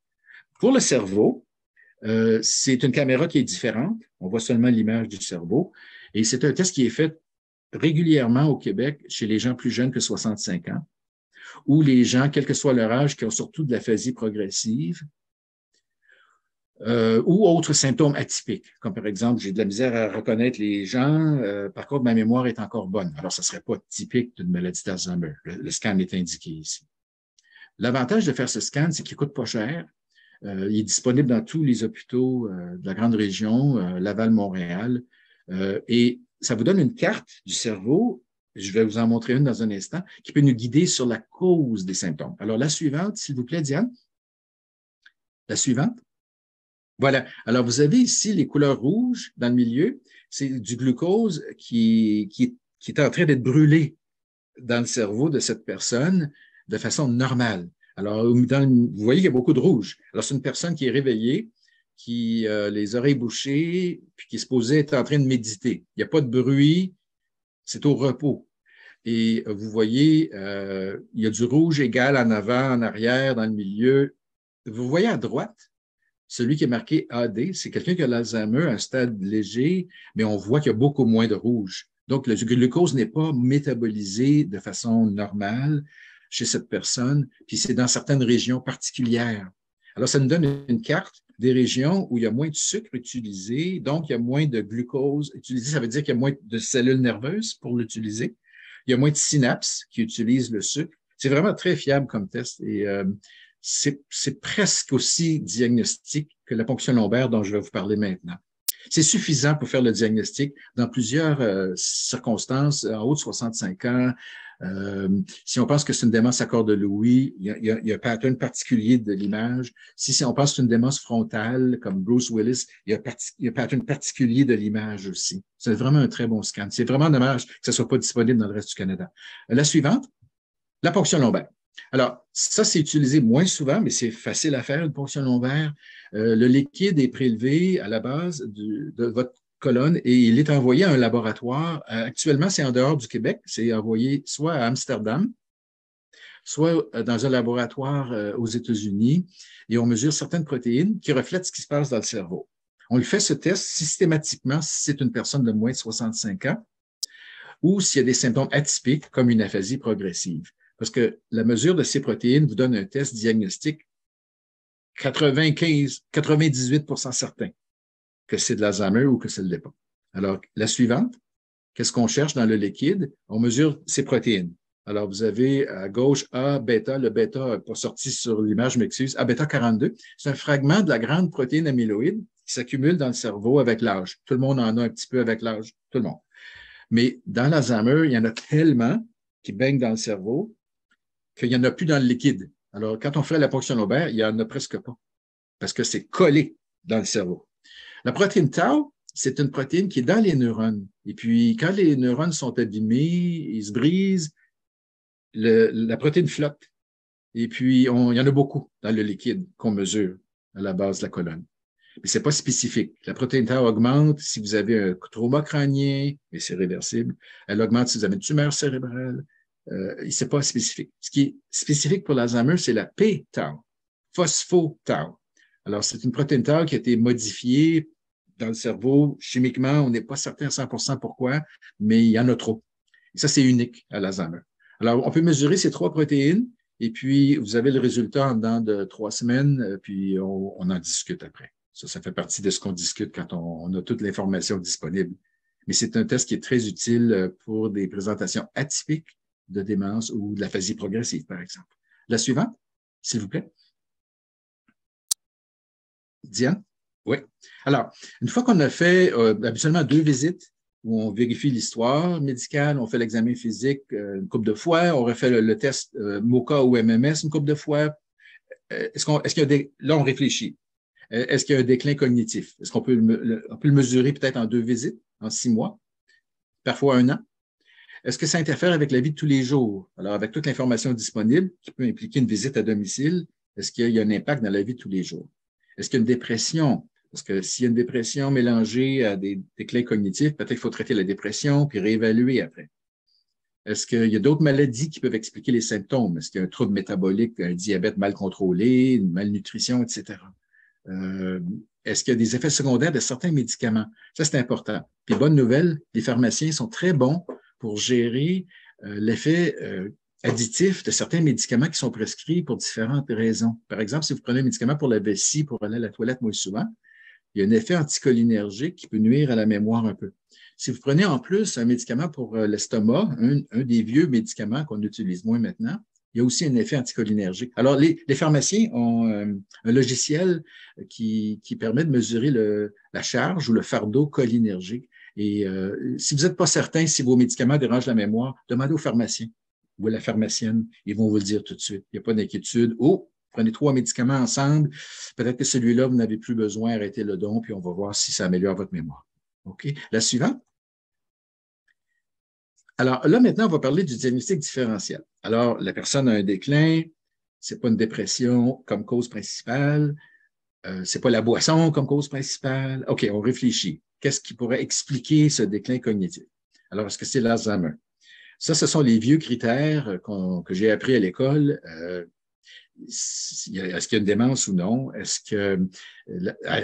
Pour le cerveau, c'est une caméra qui est différente. On voit seulement l'image du cerveau. Et c'est un test qui est fait régulièrement au Québec chez les gens plus jeunes que 65 ans ou les gens, quel que soit leur âge, qui ont surtout de l'aphasie progressive ou autres symptômes atypiques, comme par exemple, j'ai de la misère à reconnaître les gens, par contre, ma mémoire est encore bonne. Alors, ça ne serait pas typique d'une maladie d'Alzheimer. Le scan est indiqué ici. L'avantage de faire ce scan, c'est qu'il ne coûte pas cher. Il est disponible dans tous les hôpitaux de la grande région, Laval, Montréal, et ça vous donne une carte du cerveau, je vais vous en montrer une dans un instant, qui peut nous guider sur la cause des symptômes. Alors, la suivante, s'il vous plaît, Diane. La suivante. Voilà. Alors, vous avez ici les couleurs rouges dans le milieu. C'est du glucose qui est en train d'être brûlé dans le cerveau de cette personne de façon normale. Alors, vous voyez qu'il y a beaucoup de rouge. Alors, c'est une personne qui est réveillée, qui a les oreilles bouchées, puis qui est supposée être en train de méditer. Il n'y a pas de bruit, c'est au repos. Et vous voyez, il y a du rouge égal en avant, en arrière, dans le milieu. Vous voyez à droite, celui qui est marqué AD, c'est quelqu'un qui a l'Alzheimer à un stade léger, mais on voit qu'il y a beaucoup moins de rouge. Donc, le glucose n'est pas métabolisé de façon normale chez cette personne, puis c'est dans certaines régions particulières. Alors, ça nous donne une carte des régions où il y a moins de sucre utilisé, donc il y a moins de glucose utilisé. Ça veut dire qu'il y a moins de cellules nerveuses pour l'utiliser. Il y a moins de synapses qui utilisent le sucre. C'est vraiment très fiable comme test et c'est presque aussi diagnostic que la ponction lombaire dont je vais vous parler maintenant. C'est suffisant pour faire le diagnostic dans plusieurs circonstances, en haut de 65 ans. Si on pense que c'est une démence à corps de Lewy, il y a un pattern particulier de l'image. Si on pense que c'est une démence frontale, comme Bruce Willis, il y a un pattern particulier de l'image aussi. C'est vraiment un très bon scan. C'est vraiment dommage que ça soit pas disponible dans le reste du Canada. La suivante, la ponction lombaire. Alors, ça, c'est utilisé moins souvent, mais c'est facile à faire, une ponction lombaire. Le liquide est prélevé à la base de votre colonne et il est envoyé à un laboratoire. Actuellement, c'est en dehors du Québec. C'est envoyé soit à Amsterdam, soit dans un laboratoire aux États-Unis et on mesure certaines protéines qui reflètent ce qui se passe dans le cerveau. On lui fait ce test systématiquement si c'est une personne de moins de 65 ans ou s'il y a des symptômes atypiques comme une aphasie progressive. Parce que la mesure de ces protéines vous donne un test diagnostique 98% certain que c'est de l'Alzheimer ou que c'est le départ. Alors, la suivante, qu'est-ce qu'on cherche dans le liquide? On mesure ces protéines. Alors, vous avez à gauche A, bêta. Le bêta n'est pas sorti sur l'image, je m'excuse. A bêta 42, c'est un fragment de la grande protéine amyloïde qui s'accumule dans le cerveau avec l'âge. Tout le monde en a un petit peu avec l'âge, tout le monde. Mais dans l'Alzheimer, il y en a tellement qui baignent dans le cerveau qu'il n'y en a plus dans le liquide. Alors, quand on fait la ponction lombaire, il n'y en a presque pas parce que c'est collé dans le cerveau. La protéine tau, c'est une protéine qui est dans les neurones. Et puis, quand les neurones sont abîmés, ils se brisent, la protéine flotte. Et puis, il y en a beaucoup dans le liquide qu'on mesure à la base de la colonne. Mais ce n'est pas spécifique. La protéine tau augmente si vous avez un trauma crânien, mais c'est réversible. Elle augmente si vous avez une tumeur cérébrale. C'est pas spécifique. Ce qui est spécifique pour l'Alzheimer, c'est la p-tau, phospho-tau. Alors, c'est une protéine tau qui a été modifiée dans le cerveau. Chimiquement, on n'est pas certain à 100% pourquoi, mais il y en a trop. Et ça, c'est unique à l'Alzheimer. Alors, on peut mesurer ces trois protéines et puis vous avez le résultat en dedans de 3 semaines, puis on en discute après. Ça fait partie de ce qu'on discute quand on a toute l'information disponible. Mais c'est un test qui est très utile pour des présentations atypiques de démence ou de l'aphasie progressive, par exemple. La suivante, s'il vous plaît. Diane? Oui. Alors, une fois qu'on a fait habituellement 2 visites où on vérifie l'histoire médicale, on fait l'examen physique une couple de fois, on refait le test MoCA ou MMS une couple de fois. Est-ce qu'il y a là, on réfléchit. Est-ce qu'il y a un déclin cognitif? Est-ce qu'on peut le mesurer peut-être en 2 visites, en 6 mois, parfois 1 an? Est-ce que ça interfère avec la vie de tous les jours? Alors, avec toute l'information disponible, qui peut impliquer une visite à domicile, est-ce qu'il y a un impact dans la vie de tous les jours? Est-ce qu'il y a une dépression? Parce que s'il y a une dépression mélangée à des déclins cognitifs, peut-être qu'il faut traiter la dépression puis réévaluer après. Est-ce qu'il y a d'autres maladies qui peuvent expliquer les symptômes? Est-ce qu'il y a un trouble métabolique, un diabète mal contrôlé, une malnutrition, etc.? Est-ce qu'il y a des effets secondaires de certains médicaments? Ça, c'est important. Puis, bonne nouvelle, les pharmaciens sont très bons pour gérer l'effet additif de certains médicaments qui sont prescrits pour différentes raisons. Par exemple, si vous prenez un médicament pour la vessie, pour aller à la toilette moins souvent, il y a un effet anticholinergique qui peut nuire à la mémoire un peu. Si vous prenez en plus un médicament pour l'estomac, un des vieux médicaments qu'on utilise moins maintenant, il y a aussi un effet anticholinergique. Alors, les pharmaciens ont un logiciel qui permet de mesurer la charge ou le fardeau cholinergique. Et si vous n'êtes pas certain si vos médicaments dérangent la mémoire, demandez au pharmacien ou à la pharmacienne. Ils vont vous le dire tout de suite. Il n'y a pas d'inquiétude. Oh, prenez 3 médicaments ensemble, peut-être que celui-là, vous n'avez plus besoin, arrêtez le don, puis on va voir si ça améliore votre mémoire. OK? La suivante. Alors là, maintenant, on va parler du diagnostic différentiel. Alors, la personne a un déclin, c'est pas une dépression comme cause principale, c'est pas la boisson comme cause principale. OK, on réfléchit. Qu'est-ce qui pourrait expliquer ce déclin cognitif? Alors, est-ce que c'est l'Alzheimer? Ça, ce sont les vieux critères que j'ai appris à l'école. Est-ce qu'il y a une démence ou non? Est-ce que,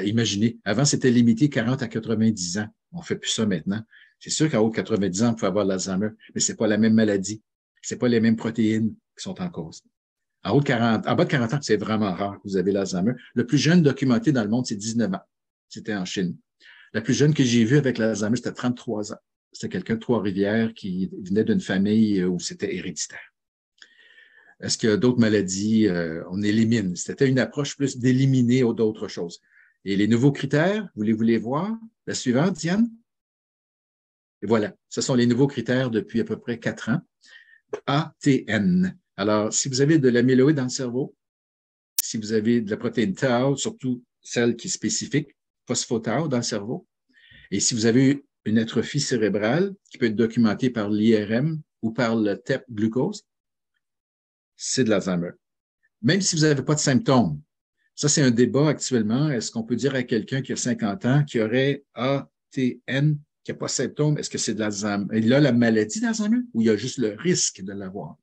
imaginez, avant, c'était limité 40 à 90 ans. On ne fait plus ça maintenant. C'est sûr qu'en haut de 90 ans, on peut avoir l'Alzheimer, mais ce n'est pas la même maladie. Ce n'est pas les mêmes protéines qui sont en cause. En bas de 40 ans, c'est vraiment rare que vous avez l'Alzheimer. Le plus jeune documenté dans le monde, c'est 19 ans. C'était en Chine. La plus jeune que j'ai vue avec l'Alzheimer, c'était 33 ans. C'était quelqu'un de Trois-Rivières qui venait d'une famille où c'était héréditaire. Est-ce qu'il y a d'autres maladies? On élimine. C'était une approche plus d'éliminer d'autres choses. Et les nouveaux critères, voulez-vous les voir? La suivante, Diane? Et voilà, ce sont les nouveaux critères depuis à peu près 4 ans. ATN. Alors, si vous avez de l'amyloïde dans le cerveau, si vous avez de la protéine tau, surtout celle qui est spécifique, phospho-tau dans le cerveau, et si vous avez une atrophie cérébrale qui peut être documentée par l'IRM ou par le TEP glucose, c'est de l'Alzheimer. Même si vous n'avez pas de symptômes. Ça, c'est un débat actuellement. Est-ce qu'on peut dire à quelqu'un qui a 50 ans qui aurait ATN, qui n'a pas de symptômes, est-ce que c'est de l'Alzheimer? Il a la maladie d'Alzheimer ou il y a juste le risque de l'avoir?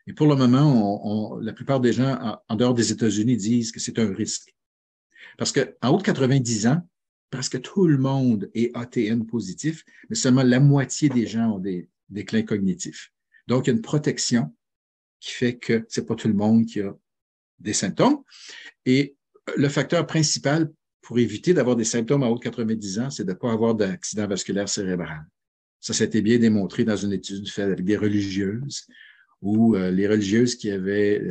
Et pour le moment, la plupart des gens, en dehors des États-Unis, disent que c'est un risque. Parce qu'en haut de 90 ans, presque tout le monde est ATN positif, mais seulement la moitié des gens ont des déclins cognitifs. Donc, il y a une protection qui fait que ce n'est pas tout le monde qui a des symptômes. Et le facteur principal pour éviter d'avoir des symptômes en haut de 90 ans, c'est de ne pas avoir d'accident vasculaire cérébral. Ça a été bien démontré dans une étude faite avec des religieuses, où les religieuses qui avaient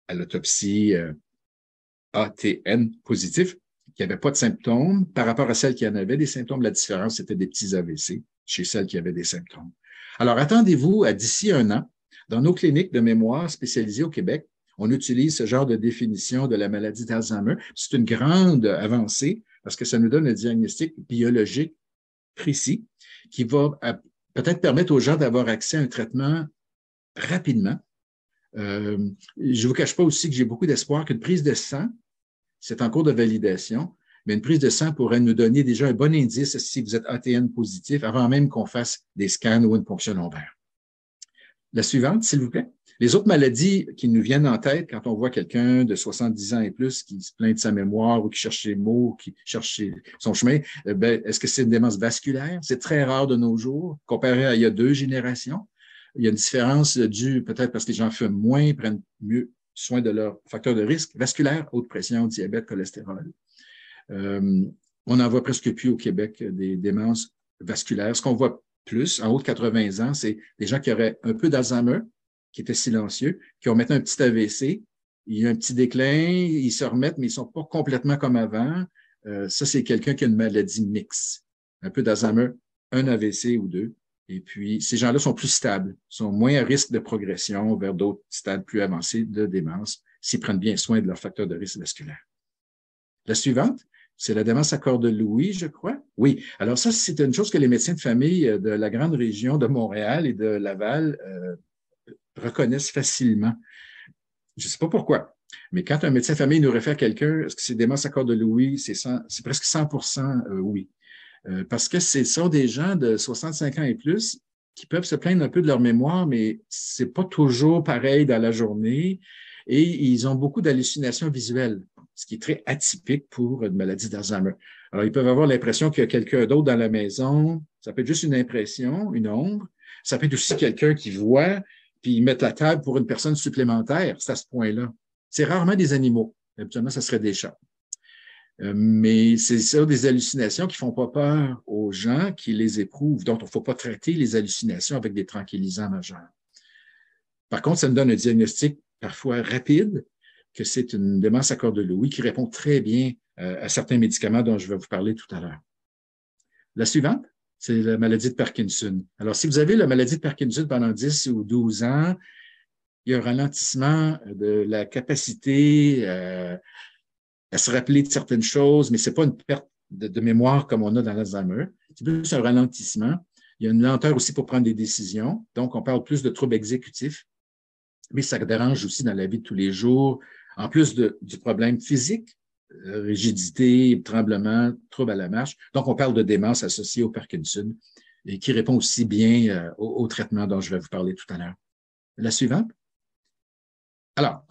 à l'autopsie ATN positif, qui n'avaient pas de symptômes, par rapport à celles qui en avaient des symptômes, la différence, c'était des petits AVC chez celles qui avaient des symptômes. Alors, attendez-vous à d'ici 1 an, dans nos cliniques de mémoire spécialisées au Québec, on utilise ce genre de définition de la maladie d'Alzheimer. C'est une grande avancée parce que ça nous donne un diagnostic biologique précis qui va peut-être permettre aux gens d'avoir accès à un traitement rapidement. Je ne vous cache pas aussi que j'ai beaucoup d'espoir qu'une prise de sang, c'est en cours de validation, mais une prise de sang pourrait nous donner déjà un bon indice si vous êtes ATN positif avant même qu'on fasse des scans ou une ponction lombaire. La suivante, s'il vous plaît. Les autres maladies qui nous viennent en tête quand on voit quelqu'un de 70 ans et plus qui se plaint de sa mémoire ou qui cherche ses mots, qui cherche son chemin, est-ce que c'est une démence vasculaire? C'est très rare de nos jours, comparé à il y a 2 générations. Il y a une différence due peut-être parce que les gens fument moins, prennent mieux soin de leurs facteurs de risque vasculaire, haute pression, diabète, cholestérol. On n'en voit presque plus au Québec des démences vasculaires. Ce qu'on voit plus, en haut de 80 ans, c'est des gens qui auraient un peu d'Alzheimer, qui étaient silencieux, qui ont maintenant un petit AVC, il y a un petit déclin, ils se remettent, mais ils ne sont pas complètement comme avant. Ça, c'est quelqu'un qui a une maladie mixte. Un peu d'Alzheimer, un AVC ou 2. Et puis, ces gens-là sont plus stables, sont moins à risque de progression vers d'autres stades plus avancés de démence s'ils prennent bien soin de leurs facteurs de risque vasculaire. La suivante, c'est la démence à corps de Louis, je crois. Oui. Alors ça, c'est une chose que les médecins de famille de la grande région de Montréal et de Laval reconnaissent facilement. Je ne sais pas pourquoi, mais quand un médecin de famille nous réfère quelqu'un, est-ce que c'est démence à corps de Louis? C'est presque 100% oui. Parce que ce sont des gens de 65 ans et plus qui peuvent se plaindre un peu de leur mémoire, mais c'est pas toujours pareil dans la journée et ils ont beaucoup d'hallucinations visuelles, ce qui est très atypique pour une maladie d'Alzheimer. Alors, ils peuvent avoir l'impression qu'il y a quelqu'un d'autre dans la maison. Ça peut être juste une impression, une ombre. Ça peut être aussi quelqu'un qui voit, puis ils mettent la table pour une personne supplémentaire. C'est à ce point-là. C'est rarement des animaux. Habituellement, ça serait des chats. Mais c'est ça, des hallucinations qui ne font pas peur aux gens qui les éprouvent. Donc, il ne faut pas traiter les hallucinations avec des tranquillisants majeurs. Par contre, ça nous donne un diagnostic parfois rapide que c'est une démence à corps de Louis qui répond très bien à certains médicaments dont je vais vous parler tout à l'heure. La suivante, c'est la maladie de Parkinson. Alors, si vous avez la maladie de Parkinson pendant 10 ou 12 ans, il y a un ralentissement de la capacité à se rappeler de certaines choses, mais ce n'est pas une perte de mémoire comme on a dans l'Alzheimer. C'est plus un ralentissement. Il y a une lenteur aussi pour prendre des décisions. Donc, on parle plus de troubles exécutifs, mais ça dérange aussi dans la vie de tous les jours, en plus du problème physique, rigidité, tremblement, troubles à la marche. Donc, on parle de démence associée au Parkinson et qui répond aussi bien au traitement dont je vais vous parler tout à l'heure. La suivante. Alors,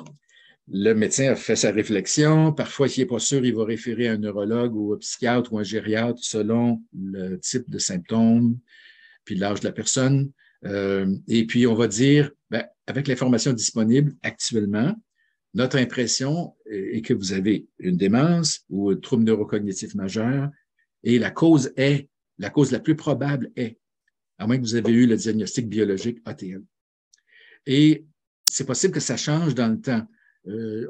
le médecin a fait sa réflexion. Parfois, s'il n'est pas sûr, il va référer à un neurologue ou un psychiatre ou un gériatre selon le type de symptômes puis l'âge de la personne. Et puis, on va dire, avec l'information disponible actuellement, notre impression est que vous avez une démence ou un trouble neurocognitif majeur et la cause la plus probable est, à moins que vous ayez eu le diagnostic biologique ATM. Et c'est possible que ça change dans le temps.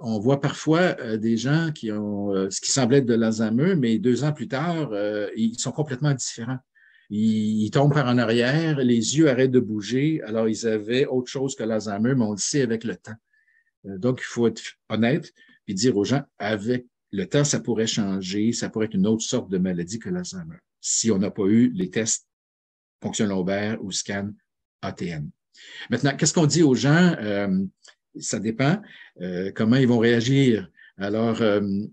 On voit parfois des gens qui ont ce qui semble être de l'Alzheimer, mais 2 ans plus tard, ils sont complètement différents. Ils tombent par en arrière, les yeux arrêtent de bouger, alors ils avaient autre chose que l'Alzheimer, mais on le sait avec le temps. Donc, il faut être honnête et dire aux gens, avec le temps, ça pourrait changer, ça pourrait être une autre sorte de maladie que l'Alzheimer, si on n'a pas eu les tests fonction lombaire ou scan ATM. Maintenant, qu'est-ce qu'on dit aux gens? Ça dépend comment ils vont réagir. Alors,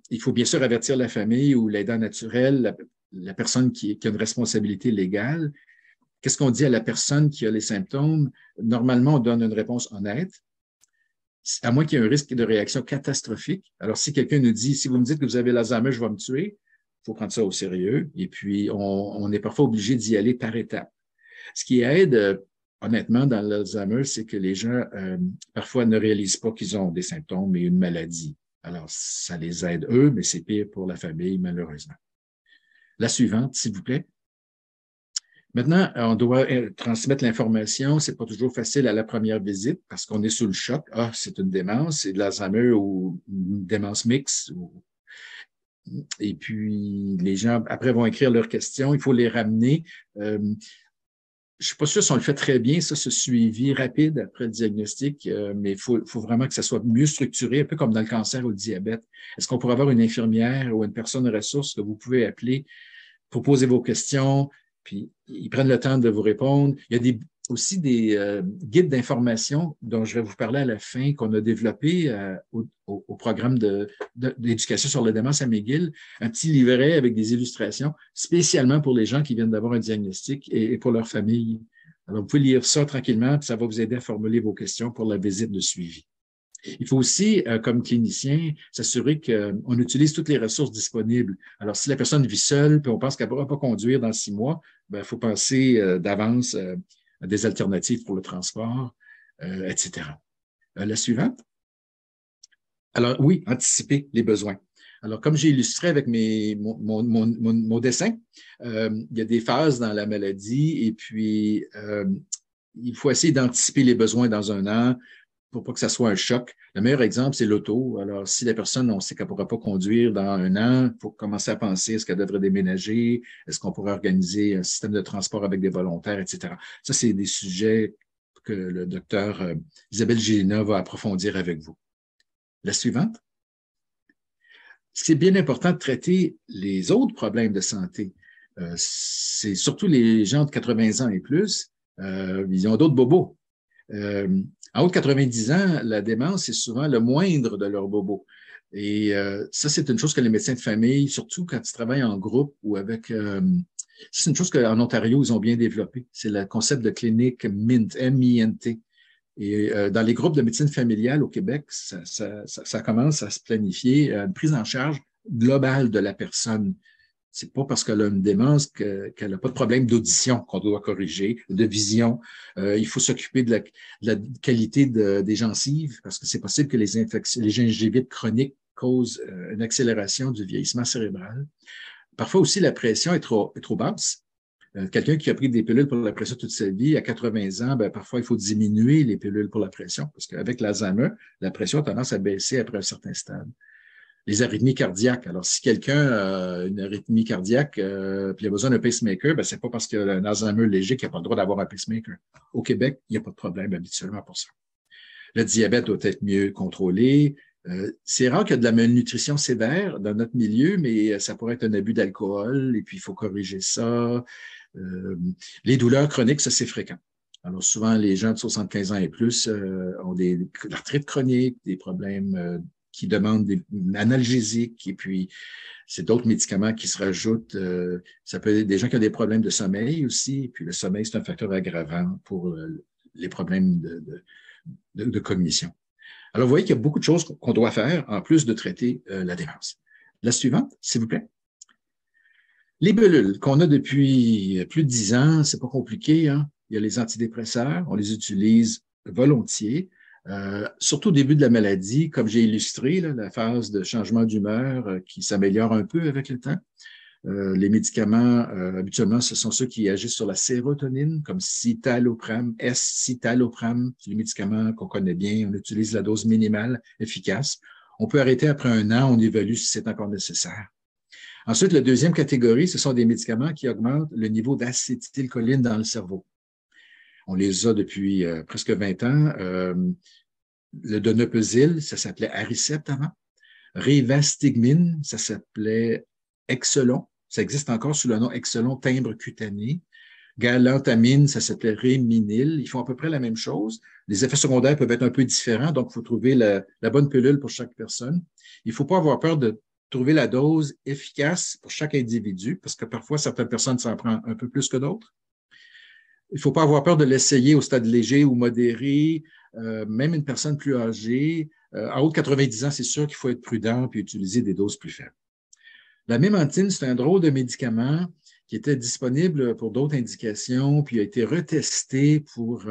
il faut bien sûr avertir la famille ou l'aidant naturel, la personne qui a une responsabilité légale. Qu'est-ce qu'on dit à la personne qui a les symptômes? Normalement, on donne une réponse honnête, à moins qu'il y ait un risque de réaction catastrophique. Alors, si quelqu'un nous dit, si vous me dites que vous avez l'Alzheimer, je vais me tuer, il faut prendre ça au sérieux. Et puis, on est parfois obligé d'y aller par étapes. Ce qui aide, honnêtement, dans l'Alzheimer, c'est que les gens, parfois, ne réalisent pas qu'ils ont des symptômes et une maladie. Alors, ça les aide eux, mais c'est pire pour la famille, malheureusement. La suivante, s'il vous plaît. Maintenant, on doit transmettre l'information. C'est pas toujours facile à la première visite parce qu'on est sous le choc. Ah, c'est une démence, c'est de l'Alzheimer ou une démence mixte. Et puis, les gens, après, vont écrire leurs questions. Il faut les ramener. Je suis pas sûr si on le fait très bien, ça, ce suivi rapide après le diagnostic, mais il faut vraiment que ça soit mieux structuré, un peu comme dans le cancer ou le diabète. Est-ce qu'on pourrait avoir une infirmière ou une personne ressource que vous pouvez appeler pour poser vos questions, puis ils prennent le temps de vous répondre. Il y a aussi des guides d'information dont je vais vous parler à la fin, qu'on a développé au programme d'éducation sur la démence à McGill, un petit livret avec des illustrations spécialement pour les gens qui viennent d'avoir un diagnostic et pour leur famille. Alors, vous pouvez lire ça tranquillement, puis ça va vous aider à formuler vos questions pour la visite de suivi. Il faut aussi, comme clinicien, s'assurer qu'on utilise toutes les ressources disponibles. Alors, si la personne vit seule, puis on pense qu'elle ne pourra pas conduire dans 6 mois, il faut penser d'avance à des alternatives pour le transport, etc. La suivante. Alors, oui, anticiper les besoins. Alors, comme j'ai illustré avec mon dessin, il y a des phases dans la maladie et puis il faut essayer d'anticiper les besoins dans 1 an, pour pas que ça soit un choc. Le meilleur exemple, c'est l'auto. Alors, si la personne, on sait qu'elle ne pourra pas conduire dans 1 an, il faut commencer à penser, est-ce qu'elle devrait déménager? Est-ce qu'on pourrait organiser un système de transport avec des volontaires, etc. Ça, c'est des sujets que le docteur Isabelle Gélina va approfondir avec vous. La suivante. C'est bien important de traiter les autres problèmes de santé. C'est surtout les gens de 80 ans et plus, ils ont d'autres bobos. En haut de 90 ans, la démence est souvent le moindre de leurs bobos. Et ça, c'est une chose que les médecins de famille, surtout quand ils travaillent en groupe ou avec... c'est une chose qu'en Ontario, ils ont bien développé. C'est le concept de clinique MINT, M-I-N-T. Et dans les groupes de médecine familiale au Québec, ça commence à se planifier une prise en charge globale de la personne. C'est pas parce qu'elle a une démence qu'elle n'a pas de problème d'audition qu'on doit corriger, de vision. Il faut s'occuper de la qualité des gencives parce que c'est possible que les gingivites chroniques causent une accélération du vieillissement cérébral. Parfois aussi, la pression est trop basse. Quelqu'un qui a pris des pilules pour la pression toute sa vie, à 80 ans, parfois, il faut diminuer les pilules pour la pression parce qu'avec l'Alzheimer, la pression a tendance à baisser après un certain stade. Les arythmies cardiaques. Alors, si quelqu'un a une arythmie cardiaque puis il a besoin d'un pacemaker, c'est pas parce qu'il a un Alzheimer léger qu'il n'a pas le droit d'avoir un pacemaker. Au Québec, il n'y a pas de problème habituellement pour ça. Le diabète doit être mieux contrôlé. C'est rare qu'il y ait de la malnutrition sévère dans notre milieu, mais ça pourrait être un abus d'alcool et puis il faut corriger ça. Les douleurs chroniques, ça, c'est fréquent. Alors, souvent, les gens de 75 ans et plus ont de l'arthrite chronique, des problèmes qui demandent des analgésiques et puis c'est d'autres médicaments qui se rajoutent. Ça peut être des gens qui ont des problèmes de sommeil aussi. Puis le sommeil, c'est un facteur aggravant pour les problèmes de cognition. Alors, vous voyez qu'il y a beaucoup de choses qu'on doit faire en plus de traiter la démence. La suivante, s'il vous plaît. Les pilules qu'on a depuis plus de 10 ans, c'est pas compliqué, hein? Il y a les antidépresseurs, on les utilise volontiers, surtout au début de la maladie, comme j'ai illustré, là, la phase de changement d'humeur qui s'améliore un peu avec le temps. Les médicaments, habituellement, ce sont ceux qui agissent sur la sérotonine, comme citalopram, S-citalopram, c'est les médicaments qu'on connaît bien. On utilise la dose minimale efficace. On peut arrêter après 1 an, on évalue si c'est encore nécessaire. Ensuite, la deuxième catégorie, ce sont des médicaments qui augmentent le niveau d'acétylcholine dans le cerveau. On les a depuis presque 20 ans. Le donepezil, ça s'appelait Aricept avant. Rivastigmine, ça s'appelait Exelon. Ça existe encore sous le nom Exelon timbre cutané. Galantamine, ça s'appelait Réminil. Ils font à peu près la même chose. Les effets secondaires peuvent être un peu différents, donc il faut trouver la bonne pilule pour chaque personne. Il ne faut pas avoir peur de trouver la dose efficace pour chaque individu, parce que parfois, certaines personnes s'en prennent un peu plus que d'autres. Il ne faut pas avoir peur de l'essayer au stade léger ou modéré, même une personne plus âgée. En haut de 90 ans, c'est sûr qu'il faut être prudent et utiliser des doses plus faibles. La mémantine, c'est un drôle de médicament qui était disponible pour d'autres indications, puis a été retesté pour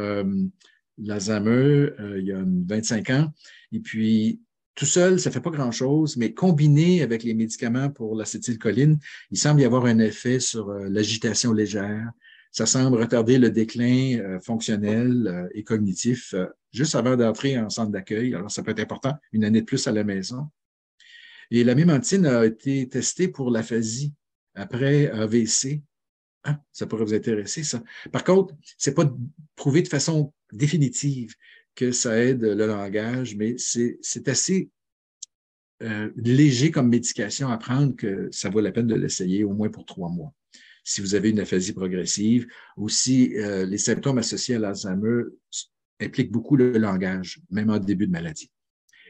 l'Alzheimer il y a 25 ans. Et puis, tout seul, ça ne fait pas grand-chose, mais combiné avec les médicaments pour l'acétylcholine, il semble y avoir un effet sur l'agitation légère. Ça semble retarder le déclin fonctionnel et cognitif juste avant d'entrer en centre d'accueil. Alors, ça peut être important, 1 année de plus à la maison. Et la mémantine a été testée pour l'aphasie après AVC. Ah, ça pourrait vous intéresser, ça. Par contre, ce n'est pas prouvé de façon définitive que ça aide le langage, mais c'est assez léger comme médication à prendre que ça vaut la peine de l'essayer au moins pour 3 mois. Si vous avez une aphasie progressive ou si les symptômes associés à l'Alzheimer impliquent beaucoup le langage, même en début de maladie.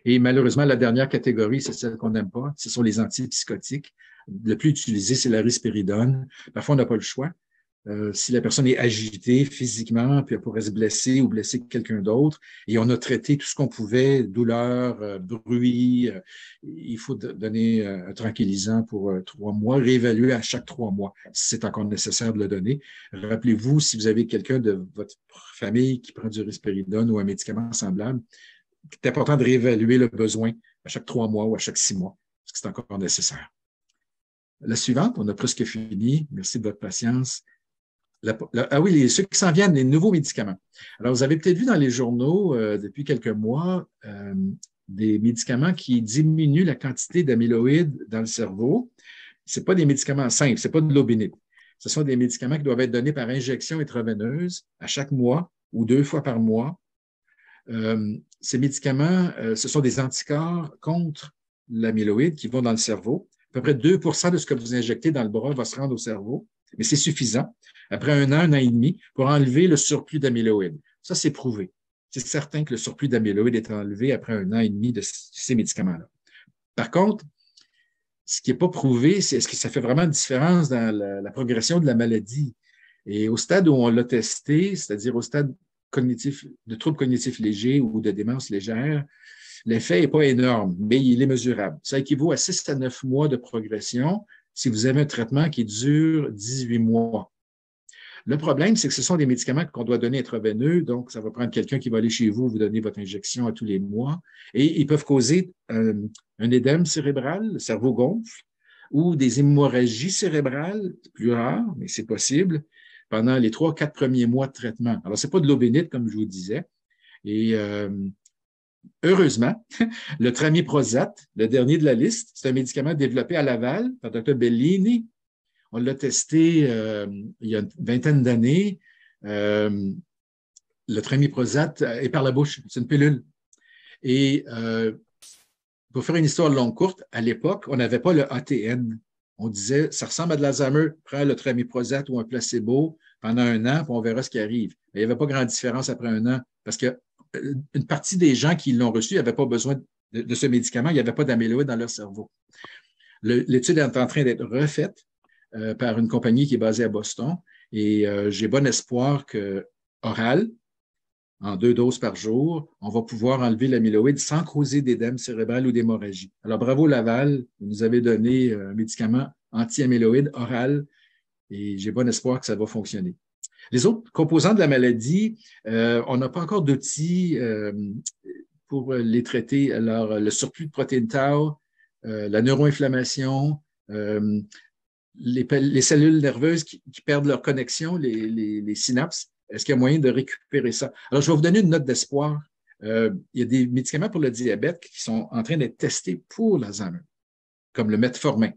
Et malheureusement, la dernière catégorie, c'est celle qu'on n'aime pas, ce sont les antipsychotiques. Le plus utilisé, c'est la risperidone. Parfois, on n'a pas le choix. Si la personne est agitée physiquement, puis elle pourrait se blesser ou blesser quelqu'un d'autre, et on a traité tout ce qu'on pouvait, douleur, bruit, il faut donner un tranquillisant pour 3 mois, réévaluer à chaque 3 mois si c'est encore nécessaire de le donner. Rappelez-vous, si vous avez quelqu'un de votre famille qui prend du risperidone ou un médicament semblable, c'est important de réévaluer le besoin à chaque 3 mois ou à chaque 6 mois, parce que c'est encore nécessaire. La suivante, on a presque fini. Merci de votre patience. Ceux qui s'en viennent, les nouveaux médicaments. Alors, vous avez peut-être vu dans les journaux depuis quelques mois des médicaments qui diminuent la quantité d'amyloïdes dans le cerveau. Ce n'est pas des médicaments simples, ce n'est pas de l'obénite. Ce sont des médicaments qui doivent être donnés par injection intraveineuse à chaque mois ou 2 fois par mois. Ces médicaments, ce sont des anticorps contre l'amyloïde qui vont dans le cerveau. À peu près 2 de ce que vous injectez dans le bras va se rendre au cerveau, mais c'est suffisant, après 1 an et demi, pour enlever le surplus d'amyloïde. Ça, c'est prouvé. C'est certain que le surplus d'amyloïde est enlevé après 1 an et demi de ces médicaments-là. Par contre, ce qui n'est pas prouvé, c'est est-ce que ça fait vraiment une différence dans la progression de la maladie. Et au stade où on l'a testé, c'est-à-dire au stade de troubles cognitifs légers ou de démence légère, l'effet n'est pas énorme, mais il est mesurable. Ça équivaut à 6 à 9 mois de progression si vous avez un traitement qui dure 18 mois. Le problème, c'est que ce sont des médicaments qu'on doit donner intraveineux, donc ça va prendre quelqu'un qui va aller chez vous, vous donner votre injection à tous les mois, et ils peuvent causer un édème cérébral, le cerveau gonfle, ou des hémorragies cérébrales, plus rare, mais c'est possible, pendant les 3-4 premiers mois de traitement. Alors, ce n'est pas de l'obénite, comme je vous disais. Et heureusement, le tramiprosat, le dernier de la liste, c'est un médicament développé à Laval par Dr. Bellini. On l'a testé il y a une vingtaine d'années. Le tramiprosat est par la bouche, c'est une pilule. Et pour faire une histoire longue courte, à l'époque, on n'avait pas le ATN. On disait, ça ressemble à de l'Alzheimer, prends le tramiprosate ou un placebo pendant 1 an, puis on verra ce qui arrive. Mais il n'y avait pas grande différence après 1 an, parce que une partie des gens qui l'ont reçu n'avaient pas besoin de ce médicament, il n'y avait pas d'amyloïde dans leur cerveau. L'étude est en train d'être refaite par une compagnie qui est basée à Boston, et j'ai bon espoir que oral, en 2 doses par jour, on va pouvoir enlever l'amyloïde sans causer d'édème cérébral ou d'hémorragie. Alors, bravo Laval, vous nous avez donné un médicament anti-amyloïde oral et j'ai bon espoir que ça va fonctionner. Les autres composants de la maladie, on n'a pas encore d'outils pour les traiter. Alors, le surplus de protéines tau, la neuroinflammation, les cellules nerveuses qui perdent leur connexion, les synapses. Est-ce qu'il y a moyen de récupérer ça? Alors, je vais vous donner une note d'espoir. Il y a des médicaments pour le diabète qui sont en train d'être testés pour l'Alzheimer, comme le metformin.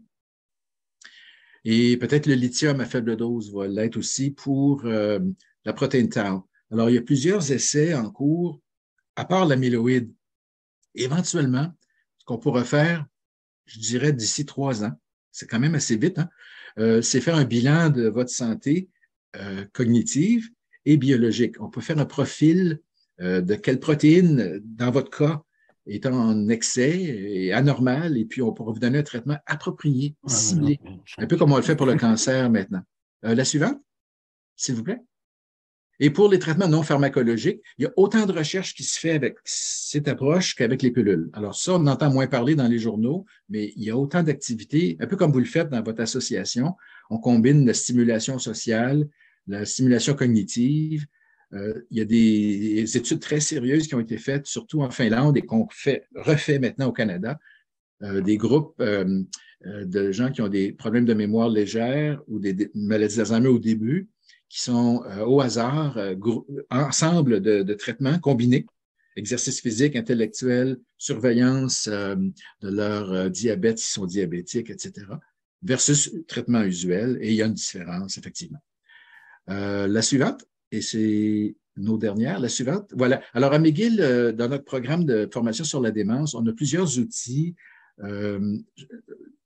Et peut-être le lithium à faible dose va l'être aussi pour la protéine tau. Alors, il y a plusieurs essais en cours, à part l'amyloïde. Éventuellement, ce qu'on pourra faire, je dirais d'ici 3 ans, c'est quand même assez vite, hein, c'est faire un bilan de votre santé cognitive et biologique. On peut faire un profil de quelle protéine, dans votre cas, est en excès et anormal, et puis on pourra vous donner un traitement approprié, ciblé, un peu comme on le fait pour le cancer maintenant. La suivante, s'il vous plaît. Et pour les traitements non pharmacologiques, il y a autant de recherches qui se fait avec cette approche qu'avec les pilules. Alors ça, on entend moins parler dans les journaux, mais il y a autant d'activités, un peu comme vous le faites dans votre association. On combine la stimulation sociale, la stimulation cognitive. Il y a des études très sérieuses qui ont été faites, surtout en Finlande, et qu'on refait maintenant au Canada. Des groupes de gens qui ont des problèmes de mémoire légère ou des maladies d'Alzheimer au début, qui sont au hasard, ensemble de traitements combinés, exercice physique, intellectuel, surveillance de leur diabète, s'ils sont diabétiques, etc., versus traitement usuel. Et il y a une différence, effectivement. La suivante, et c'est nos dernières, la suivante. Voilà. Alors, à McGill, dans notre programme de formation sur la démence, on a plusieurs outils. Vous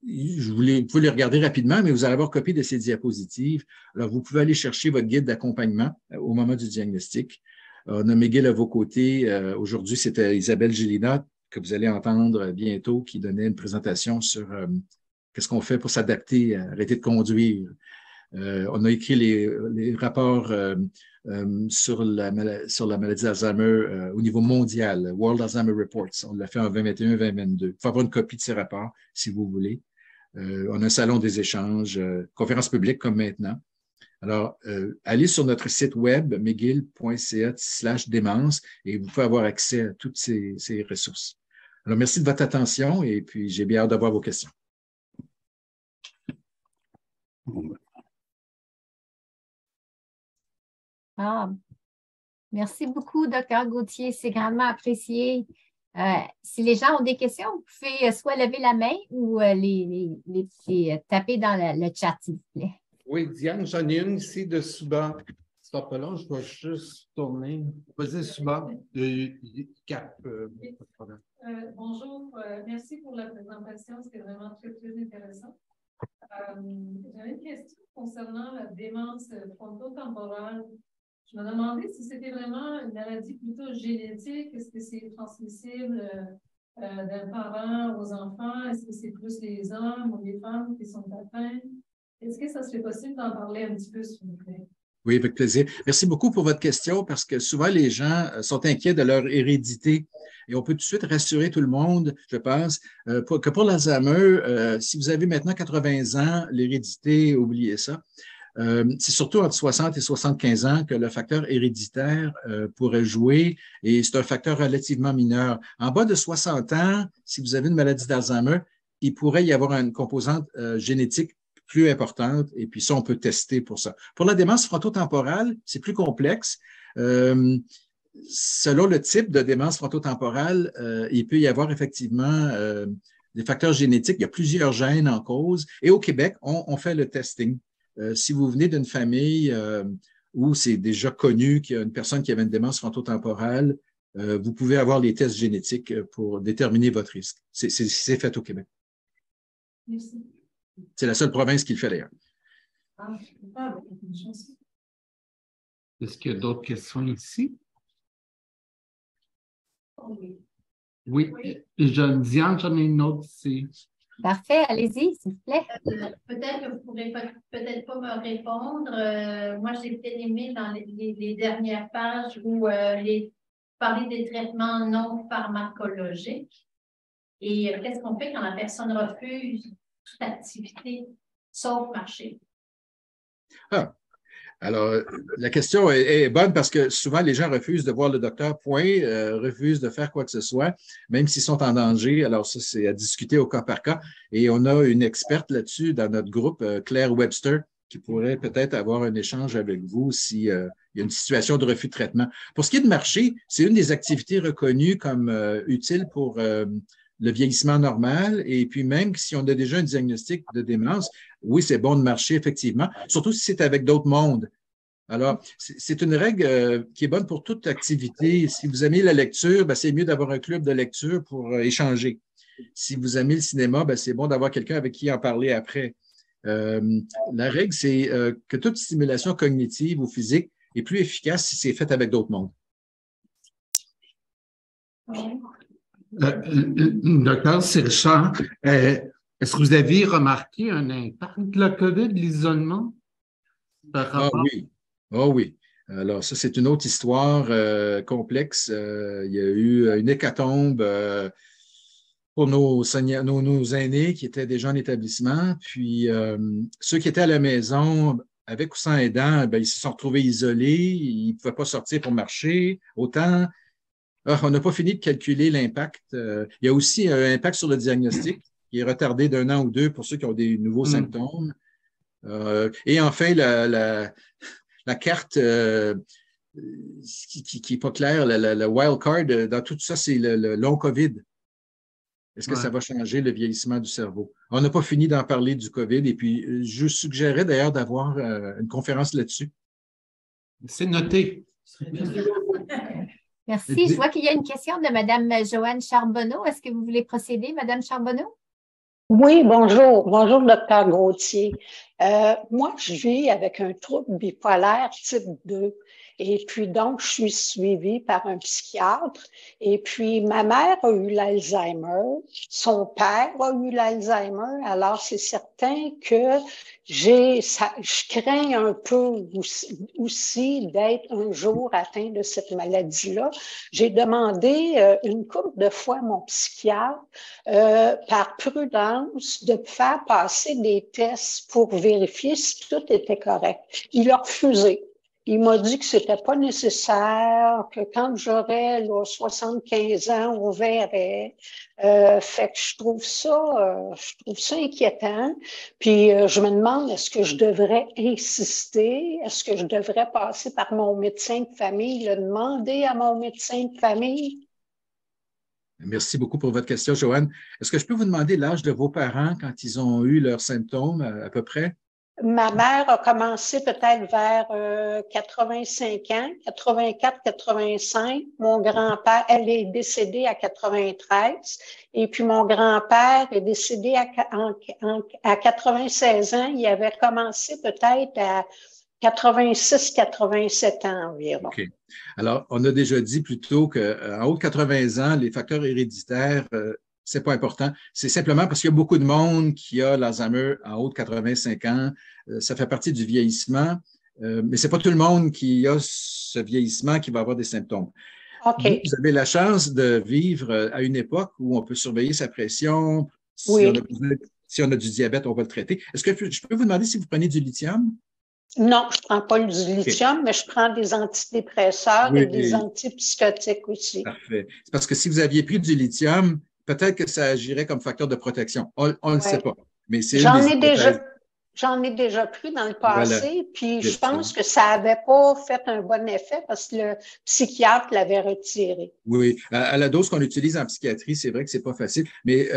pouvez les regarder rapidement, mais vous allez avoir copie de ces diapositives. Alors, vous pouvez aller chercher votre guide d'accompagnement au moment du diagnostic. On a McGill à vos côtés. Aujourd'hui, c'était Isabelle Gélina, que vous allez entendre bientôt, qui donnait une présentation sur qu'est-ce qu'on fait pour s'adapter, arrêter de conduire. On a écrit les rapports sur la maladie d'Alzheimer au niveau mondial, World Alzheimer Reports. On l'a fait en 2021-2022. Il faut avoir une copie de ces rapports, si vous voulez. On a un salon des échanges, conférence publique comme maintenant. Alors, allez sur notre site web, mcgill.ca/démence, et vous pouvez avoir accès à toutes ces ressources. Alors, merci de votre attention et puis j'ai bien hâte d'avoir vos questions. Merci beaucoup, Dr. Gauthier. C'est grandement apprécié. Si les gens ont des questions, vous pouvez soit lever la main ou les taper dans le chat, s'il vous plaît. Oui, Diane, j'en ai une ici de Suba. Ce sera pas long, je vais juste tourner. Vas-y, Suba, de Cap. Bonjour, merci pour la présentation. C'était vraiment très, très intéressant. J'avais une question concernant la démence frontotemporale. Je me demandais si c'était vraiment une maladie plutôt génétique. Est-ce que c'est transmissible d'un parent aux enfants? Est-ce que c'est plus les hommes ou les femmes qui sont atteints? Est-ce que ça serait possible d'en parler un petit peu, s'il vous plaît? Oui, avec plaisir. Merci beaucoup pour votre question parce que souvent les gens sont inquiets de leur hérédité et on peut tout de suite rassurer tout le monde, je pense, que pour l'Alzheimer, si vous avez maintenant 80 ans, l'hérédité, oubliez ça. C'est surtout entre 60 et 75 ans que le facteur héréditaire pourrait jouer et c'est un facteur relativement mineur. En bas de 60 ans, si vous avez une maladie d'Alzheimer, il pourrait y avoir une composante génétique plus importante et puis ça, on peut tester pour ça. Pour la démence frontotemporale, c'est plus complexe. Selon le type de démence frontotemporale, il peut y avoir effectivement des facteurs génétiques. Il y a plusieurs gènes en cause et au Québec, on fait le testing. Si vous venez d'une famille où c'est déjà connu qu'il y a une personne qui avait une démence frontotemporale, vous pouvez avoir les tests génétiques pour déterminer votre risque. C'est fait au Québec. Merci. C'est la seule province qui le fait d'ailleurs. Est-ce qu'il y a d'autres questions ici? Oui. Oui. Diane, j'en ai une autre ici. Parfait, allez-y, s'il vous plaît. Peut-être que vous ne pourrez peut-être pas me répondre. Moi, j'ai bien aimé dans les dernières pages où parler des traitements non pharmacologiques. Et qu'est-ce qu'on fait quand la personne refuse toute activité sauf marcher? Ah. Alors, la question est bonne parce que souvent, les gens refusent de voir le docteur, refusent de faire quoi que ce soit, même s'ils sont en danger. Alors, ça, c'est à discuter au cas par cas. Et on a une experte là-dessus dans notre groupe, Claire Webster, qui pourrait peut-être avoir un échange avec vous s'il y a une situation de refus de traitement. Pour ce qui est de marcher, c'est une des activités reconnues comme utile pour le vieillissement normal. Et puis, même si on a déjà un diagnostic de démence, oui, c'est bon de marcher, effectivement, surtout si c'est avec d'autres mondes. Alors, c'est une règle qui est bonne pour toute activité. Si vous aimez la lecture, ben, c'est mieux d'avoir un club de lecture pour échanger. Si vous aimez le cinéma, ben, c'est bon d'avoir quelqu'un avec qui en parler après. La règle, c'est que toute stimulation cognitive ou physique est plus efficace si c'est fait avec d'autres mondes. Docteur Sirchard, est-ce que vous avez remarqué un impact de la COVID, l'isolement? Oui. Oh oui. Alors, ça, c'est une autre histoire complexe. Il y a eu une hécatombe pour nos aînés qui étaient déjà en établissement. Puis, ceux qui étaient à la maison, avec ou sans aidant, ben, ils se sont retrouvés isolés. Ils ne pouvaient pas sortir pour marcher autant. On n'a pas fini de calculer l'impact. Il y a aussi un impact sur le diagnostic qui est retardé d'un an ou deux pour ceux qui ont des nouveaux symptômes. Et enfin, la carte qui n'est pas claire, le wild card dans tout ça, c'est le long COVID. Est-ce que ça va changer le vieillissement du cerveau? On n'a pas fini d'en parler du COVID et puis je suggérerais d'ailleurs d'avoir une conférence là-dessus. C'est noté. Merci. Je vois qu'il y a une question de Mme Joanne Charbonneau. Est-ce que vous voulez procéder, Mme Charbonneau? Oui, bonjour. Bonjour, docteur Gauthier. Moi, je vis avec un trouble bipolaire type 2. Et puis, donc, je suis suivie par un psychiatre. Et puis, ma mère a eu l'Alzheimer. Son père a eu l'Alzheimer. Alors, c'est certain que je crains un peu aussi d'être un jour atteint de cette maladie-là. J'ai demandé une couple de fois à mon psychiatre, par prudence, de faire passer des tests pour vérifier si tout était correct. Il a refusé. Il m'a dit que c'était pas nécessaire, que quand j'aurais 75 ans, on verrait. Fait que je trouve ça inquiétant. Puis je me demande, est-ce que je devrais insister? Est-ce que je devrais passer par mon médecin de famille, le demander à mon médecin de famille? Merci beaucoup pour votre question, Joanne. Est-ce que je peux vous demander l'âge de vos parents quand ils ont eu leurs symptômes à peu près? Ma mère a commencé peut-être vers 85 ans, 84, 85. Mon grand-père, elle est décédée à 93. Et puis mon grand-père est décédé à 96 ans. Il avait commencé peut-être à 86, 87 ans environ. OK. Alors, on a déjà dit plus tôt qu'en haut de 80 ans, les facteurs héréditaires, c'est pas important. C'est simplement parce qu'il y a beaucoup de monde qui a l'Alzheimer en haut de 85 ans. Ça fait partie du vieillissement, mais c'est pas tout le monde qui a ce vieillissement qui va avoir des symptômes. Okay. Vous avez la chance de vivre à une époque où on peut surveiller sa pression. Oui. Si on a du diabète, on va le traiter. Est-ce que je peux vous demander si vous prenez du lithium? Non, je ne prends pas du lithium, mais je prends des antidépresseurs et des antipsychotiques aussi. Parfait. C'est parce que si vous aviez pris du lithium, peut-être que ça agirait comme facteur de protection. On ne le sait pas. Mais c'est J'en ai déjà pris dans le passé, voilà. Puis je pense que ça n'avait pas fait un bon effet parce que le psychiatre l'avait retiré. Oui, à la dose qu'on utilise en psychiatrie, c'est vrai que c'est pas facile, mais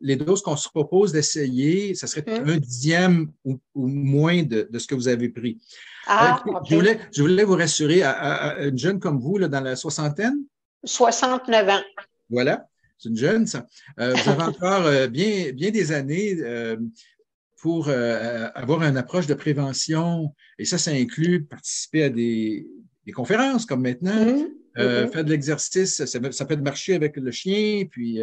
les doses qu'on se propose d'essayer, ça serait 1/10 ou moins de ce que vous avez pris. Okay. Je voulais vous rassurer, à une jeune comme vous, là, dans la soixantaine? 69 ans. Voilà, c'est une jeune, ça. Vous avez encore bien des années pour avoir une approche de prévention, et ça inclut participer à des conférences comme maintenant, faire de l'exercice, ça peut être marcher avec le chien, puis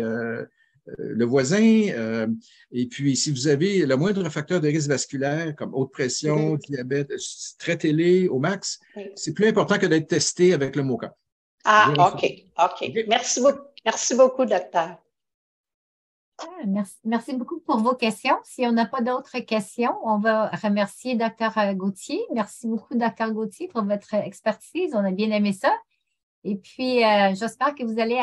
le voisin, et puis si vous avez le moindre facteur de risque vasculaire comme haute pression, diabète, traitez-les au max. C'est plus important que d'être testé avec le MoCA. Ah, OK. Merci beaucoup, docteur. Merci beaucoup pour vos questions. Si on n'a pas d'autres questions, on va remercier Dr. Gauthier. Merci beaucoup, Dr. Gauthier, pour votre expertise. On a bien aimé ça. Et puis, j'espère que vous allez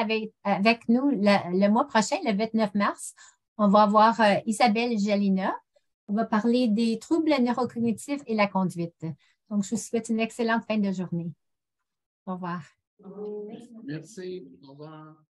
avec nous le mois prochain, le 29 mars. On va avoir Isabelle Jalina. On va parler des troubles neurocognitifs et la conduite. Donc, je vous souhaite une excellente fin de journée. Au revoir. Merci. Au revoir.